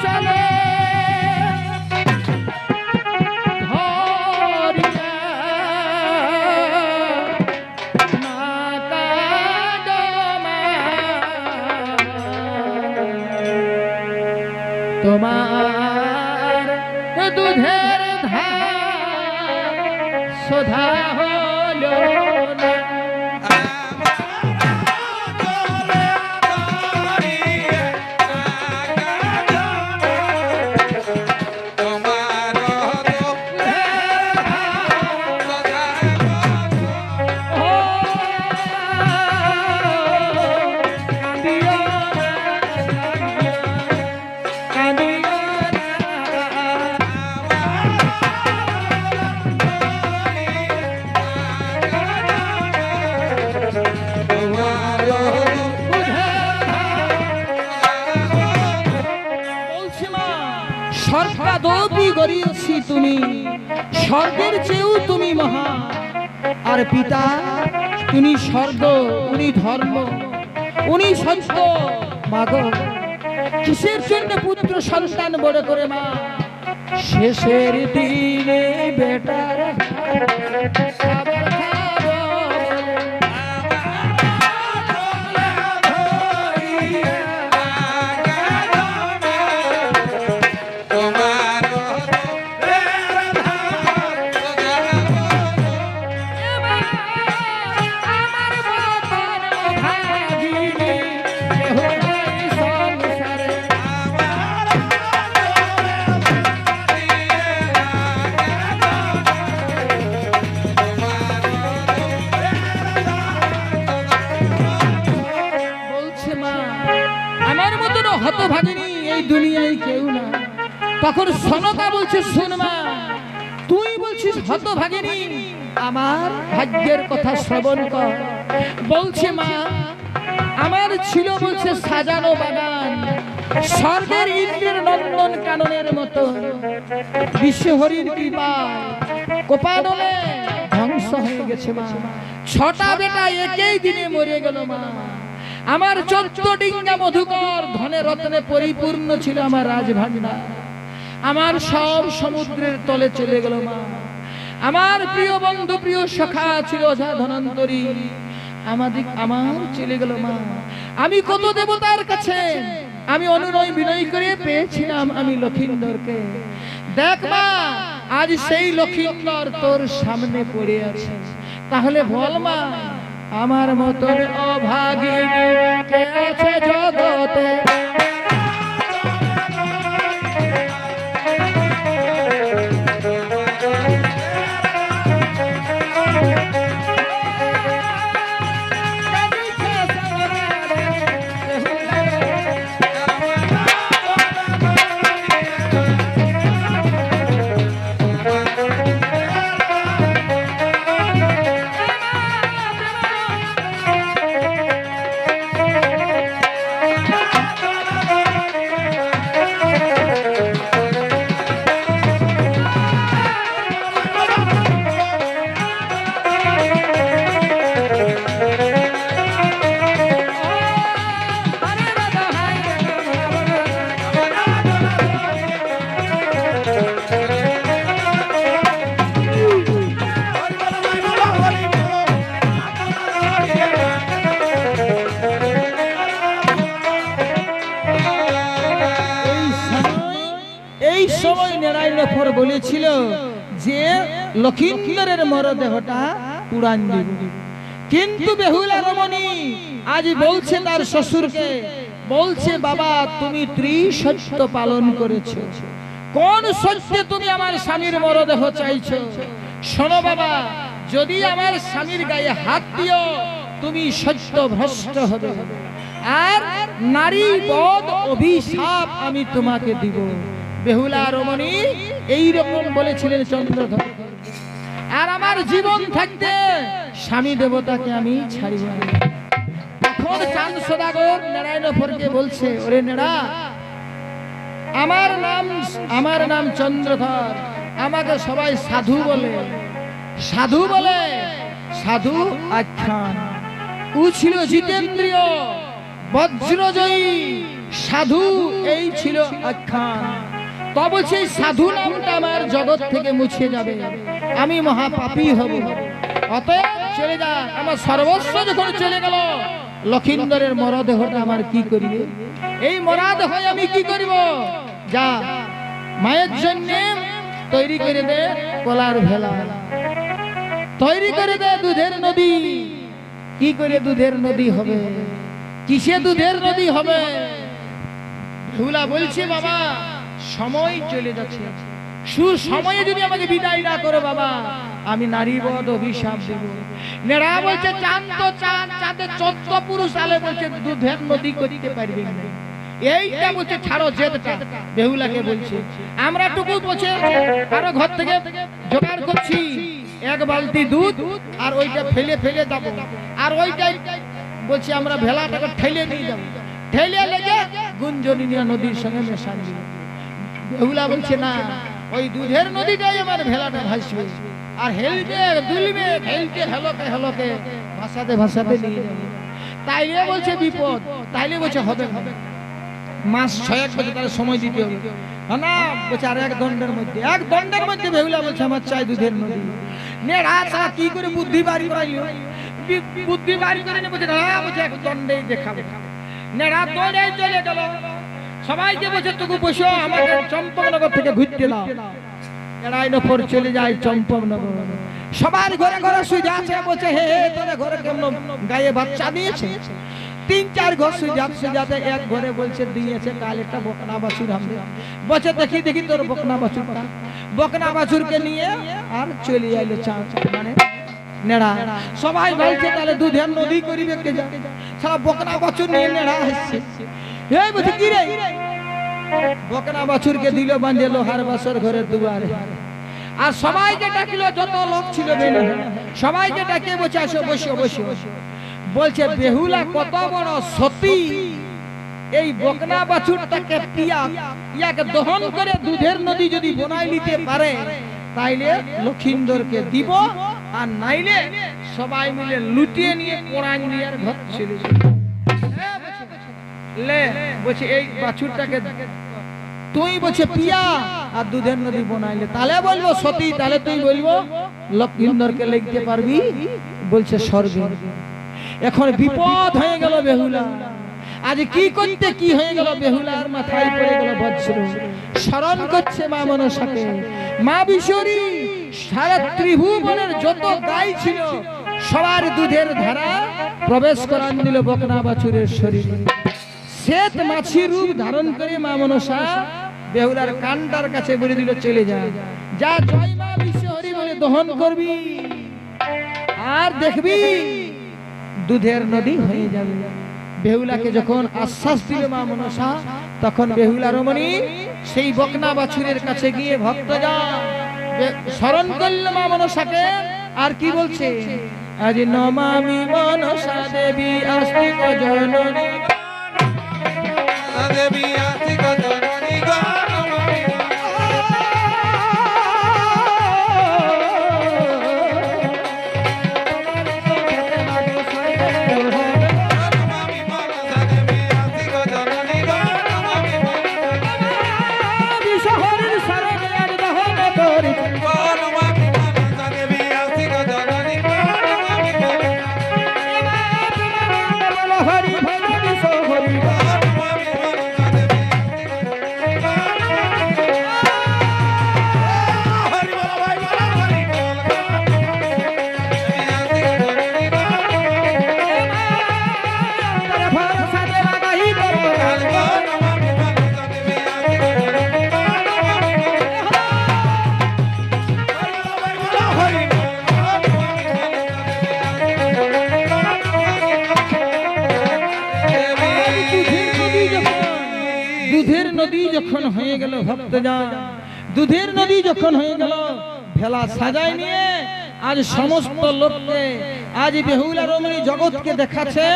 চলে তোমার দুধের ধার সোধা হলো না। তুমি স্বর্গের চেয়েও তুমি মহা, আর পিতা তুমি স্বর্গ, উনি ধর্ম, উনি সত্য। মাগো কিসের জন্য পুত্র সন্তান বড় করে মা শেষের দিনে বেটার দুনিয়ায় কেউ না। তখন সনকা বলছে শোন মা, তুই বলছিস হতভাগিনী, আমার ভাগ্যের কথা শ্রবণ কর। বলছে মা আমার ছিল বলছে সাজানো বাগান, স্বর্গের ইন্দ্রের নন্দন কাননের মতো, বিশ্বহরির কৃপায় কোপানলে ধ্বংস হয়ে গেছে মা। 6টা বেটা একই দিনে মরে গেল মা। আমার 14 ডিঙ্গা মধুকর ধনে রত্নে পরিপূর্ণ ছিল আমার রাজভান্ডার, আমার সব সমুদ্রের তলে চলে গেল মা। আমার প্রিয় বন্ধু প্রিয় সখা ছিল ওঝা ধনন্তরী, আমার চলে গেল মা। আমি কত দেবতার কাছে আমি অনুনয় বিনয় করে পেয়েছিলাম আমি লক্ষিন্দরকে। দেখ মা আজ সেই লক্ষিন্দর তোর সামনে পড়ে আছে, তাহলে বল মা আমার মতন অভাগিনী কে আছে জগতে। বলেছিল যে লক্ষিন্দরের মরদেহটা পুরান দিব, কিন্তু বেহুলা রমণী আজ বলছে তার শ্বশুরকে, বলছে বাবা তুমি ত্রিসত্য পালন করেছো, কোন সত্যে তুমি আমার স্বামীর মরদেহ চাইছো? শোনো বাবা, যদি আমার স্বামীর গায়ে হাত দিও তুমি সত্য ভ্রষ্ট হবে, আর নারী বধ অভিশাপ আমি তোমাকে দিব। বেহুলা রমণী এইরকম বলেছিলেন চন্দ্রধর। আর আমার জীবন থাকতে স্বামী দেবতাকে আমি ছাড়িব না। তখন চাঁদ সদাগর নারায়ণপুরকে বলছে, ওরে নেড়া, আমার নাম চন্দ্রধর, আমাকে সবাই সাধু বলে, সাধু বলে, সাধু আখ্যান। ও ছিল জিতেন্দ্রীয় বজ্রজয়ী সাধু, এই ছিল আখ্যান। তবে সেই সাধু নামটা আমার জগৎ থেকে মুছে যাবে, আমি মহাপাপী হব। অতএব চলে যা, আমার সর্বস্ব যখন চলে গেল, লক্ষিন্দরের মরদেহটা আমার কি করিবে? এই মরদেহ আমি কি করিব? যা মায়ের জন্য তৈরি করে দে কলার ভেলা, তৈরি করে দে দুধের নদী। কি করে দুধের নদী হবে? কিসে দুধের নদী হবে? বেহুলা বলছে বাবা সময় চলে যাচ্ছে, সুসময়ে যদি আমাকে বিদায় না করো বাবা, আমি নারী বধ অভিশাপ দেব। নেড়া বলছে চাঁদ তো চাঁদ, চাঁদে 14 পুরুষ আলে বলছে দুধের নদী করতে পারবে না। এইটা বলছে ছাড়ো জেদটা। বেহুলাকে বলছে আমরা টুকু বলছে আরো ঘর থেকে জোগাড় করছি 1 বালতি দুধ, আর ওইটা ফেলে ফেলে যাবো, আর ওইটাই বলছি আমরা ভেলাটাকে ঠেলে নিয়ে যাবো, ঠেলে লেগে গুঞ্জনিয়া নদীর সঙ্গে মেশান দিব। বেহুলা বলছে না, ওই দুধের নদীটাই আমার ভেলাটা ভাসবে, আর হেলবে দুলবে, হেলতে হেলকে হেলকে ভাসাতে ভাসাতে নিয়ে যাবে। তাইলে বলছে বিপদ, তাইলে বলছে হবে হবে, মাস 6 বছর তার সময় দিতে হবে না। বলছে আর 1 দণ্ডের মধ্যে, 1 দণ্ডের মধ্যে বেহুলা বলছে আমার চাই দুধের নদী। নেড়া ছাড়া কি করে বুদ্ধি বাড়ি পাইলো? বুদ্ধি বাড়ি করে বলছে না, বলছে 1 দণ্ডেই দেখাবে। নেড়া দৌড়ে চলে গেল, সবাইকে বলছে তোকে বসো, আমাকে চম্পকনগর থেকে ঘুরতে দাও। নারায়ণপুর চলে যায় চম্পকনগর, সবার ঘরে ঘরে শুয়ে আছে, বলছে হে তোর ঘরে কেমন গায়ে বাচ্চা দিয়েছে? 3-4 ঘর শুয়ে যাতে 1 ঘরে বলছে দিয়েছে কাল একটা বকনা বাছুর হবে। বলছে দেখি দেখি তোর বকনা বাছুরটা। বকনা বাছুরকে নিয়ে আর চলে আইলো চাঁদ, মানে নেড়া। সবাই বলছে তাহলে দুধের নদী করিবে কে যা, সারা বকনা বাছুর নিয়ে নেড়া আসছে। এই বলছে কি রে? বকনা বাছুরকে দিল বাঁধে লোহার বাসর ঘরের দুয়ারে, আর সবাইকে ডাকিল, যত লোক ছিল সবাইকে ডাকে বলছে আসো বসো বসো। বলছে বেহুলা কত বড় সতী, এই বকনা বাছুরটাকে ইয়াকে দহন করে দুধের নদী যদি বনাই নিতে পারে তাইলে লক্ষিন্দরকে দিব, আর নাইলে সবাই মিলে লুটিয়ে নিয়ে পোড়ান নিয়ে ঘর চলে যাবে। লে বলছে এই বাছুরটাকে তুই বলছে পিয়া আর দুধের নদী বনাইলে তাহলে বলবো সতী, তাহলে তুই বলবো লক্ষিন্দরকে লিখতে পারবি। বলছে স্বর্গে। এখন বিপদ হয়ে গেল বেহুলা, আজ কি করতে কি হয়ে গেল? বেহুলার মাথায় পড়ে গেল বজ্র। স্মরণ করছে মা মনসাকে, মা বিশ্বরী, সারা ত্রিভুবনের যত গাই ছিল সবার দুধের ধারা প্রবেশ করান দিল বকনা বাছুরের শরীরে। শ্বেত মাছি রূপ ধারণ করে মা মনসা বেহুলার কানটার কাছে বলে দিল, চলে যা, যা জয় মা বিশ্বহরি বলে দহন করবি, আর দেখবি দুধের নদী হয়ে যাবে। বেহুলাকে যখন আশ্বাস দিল মা মনসা, তখন বেহুলা রমণী সেই বকনা বাছুরের কাছে গিয়ে ভক্ত যা স্মরণ করল মা মনসাকে। আর কি বলছে, আজ নমামি মনসা দেবী আস্তিক জননী, দেবী আস্তিক জননী গো নমামি মনসা দেবী আস্তিক জননী গো নমামি বিশ্বহরির শরণে আজ দহন করি, নমামি মনসা দেবী আস্তিক জননী গো নমামি হরি ভজ বিশ্বহরি দুধের নদী যখন হয়ে গেল ভক্তজন, দুধের নদী যখন হয়ে গেল, ভেলা সাজায় নিয়ে আজ সমস্ত লোককে, আজ বেহুলা রমণী জগৎকে দেখাচ্ছে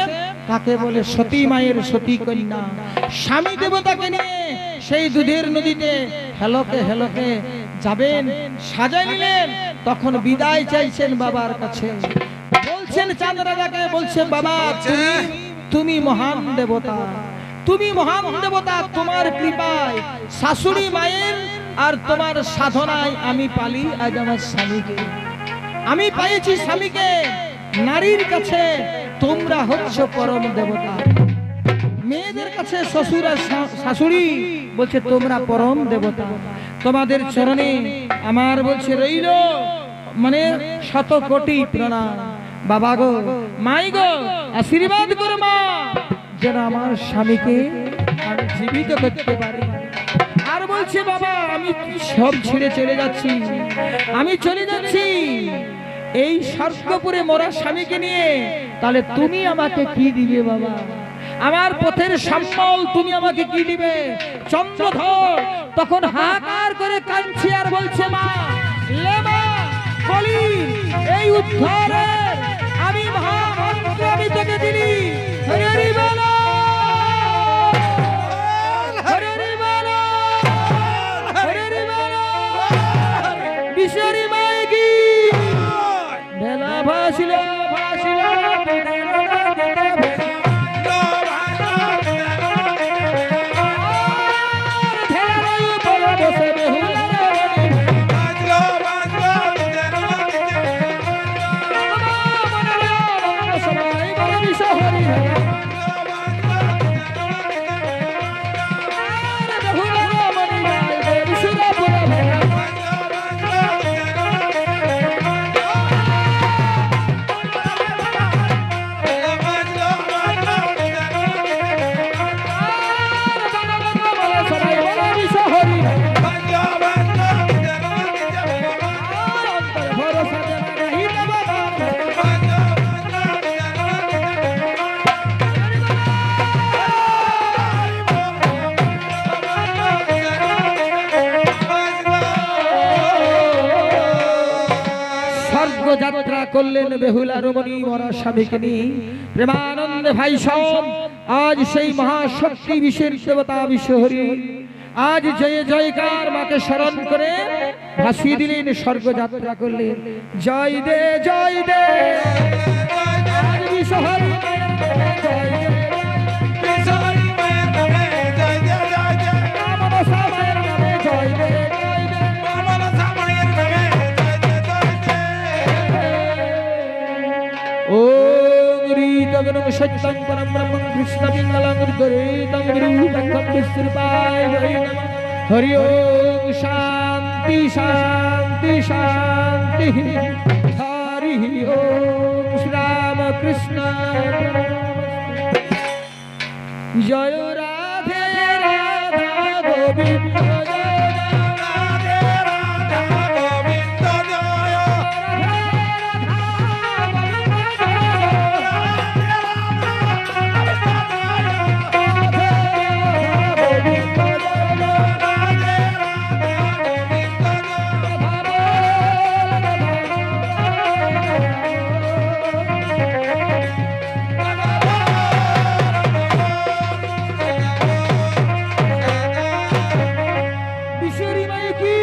কাকে বলে সতী মায়ের সতী কন্যা। স্বামী দেবতাকে নিয়ে সেই দুধের নদীতে হেলকে হেলকে যাবেন, সাজায় নিলেন। তখন বিদায় চাইছেন বাবার কাছে, বলছেন চাঁদ রাজাকে, বলছে বাবা তুমি মহান দেবতা, তুমি মহান দেবতা, তোমার কৃপায় শাশুড়ি মায়ের আর তোমার সাধনায় আমি পালি আজ আমার স্বামীকে, আমি পাইছি স্বামীকে। নারীর কাছে তোমরা হচ্ছ পরম দেবতা, মেয়েদের কাছে শ্বশুর আর শাশুড়ি বলছে তোমরা পরম দেবতা। তোমাদের চরণে আমার বলছে রইল মানে শত কোটি প্রণাম। বাবা গো, মাই গো, আশীর্বাদ করো মা, যেন আমার স্বামীকে আমি জীবিত করতে পারি। আর বলছে বাবা আমি সব ছেড়ে চলে যাচ্ছি, আমি চলে যাচ্ছি এই স্বর্গপুরে মরা স্বামীকে নিয়ে, তাহলে তুমি আমাকে কি দিবে বাবা? আমার পথের সম্বল তুমি আমাকে কি দিবে? চন্দ্রধর তখন হাহাকার করে কাঁদছে আর বলছে মা লে মা বলি এই উদ্ধারের আমি মহামন্ত্র আমি তোকে দিলি। হরি হরি বলো, হরি হরি বলো, হরি হরি বলো, বিশ্বরি মাই কি বেলা ভাসিল ভাসিল যাত্রা করলেন বেহুলা রমণী মরা স্বামীকে নিয়ে প্রেমানন্দে। ভাই সব আজ সেই মহাশক্তি বিশ্বের দেবতা বিশ্বহরি আজ জয় জয়কার মাকে স্মরণ করে ভাসিয়ে দিলেন, স্বর্গ যাত্রা করলেন। জয় দে জয় দে বিশ্বহরি জয় দে, বিশ্বহরি মায়ের নামে জয় দে জয় দে, মনসা মায়ের নামে জয় দে জয় দে, মনসা মায়ের নামে জয় দে জয় দে। ওম ঋতগণং সত্যং পরম ব্রহ্মং কৃষ্ণবিঙ্গলং দুরিতং বিরূপং বিস্মৃতায় নমঃ। হরি ওম শান্তি শান্তি শান্তি। হরি ওম। কৃষ্ণ জয় রাধে রাধা গোবিন্দ জয় রাধে রাধা গোবিন্দ জয় বিশ্বরী মাই কি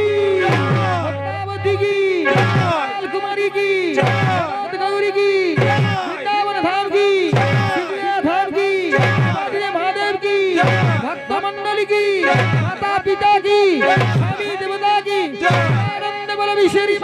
পদ্মাবতী কি লাল কুমারী কি রাত গৌরী কি বৃন্দাবন ধাম কি সিংহা ধাম কি রাধে মহাদেব কি ভক্ত মন্ডলী কি মাতা পিতা কি স্বামী দেবতা কি আনন্দ বল বিশ্বরী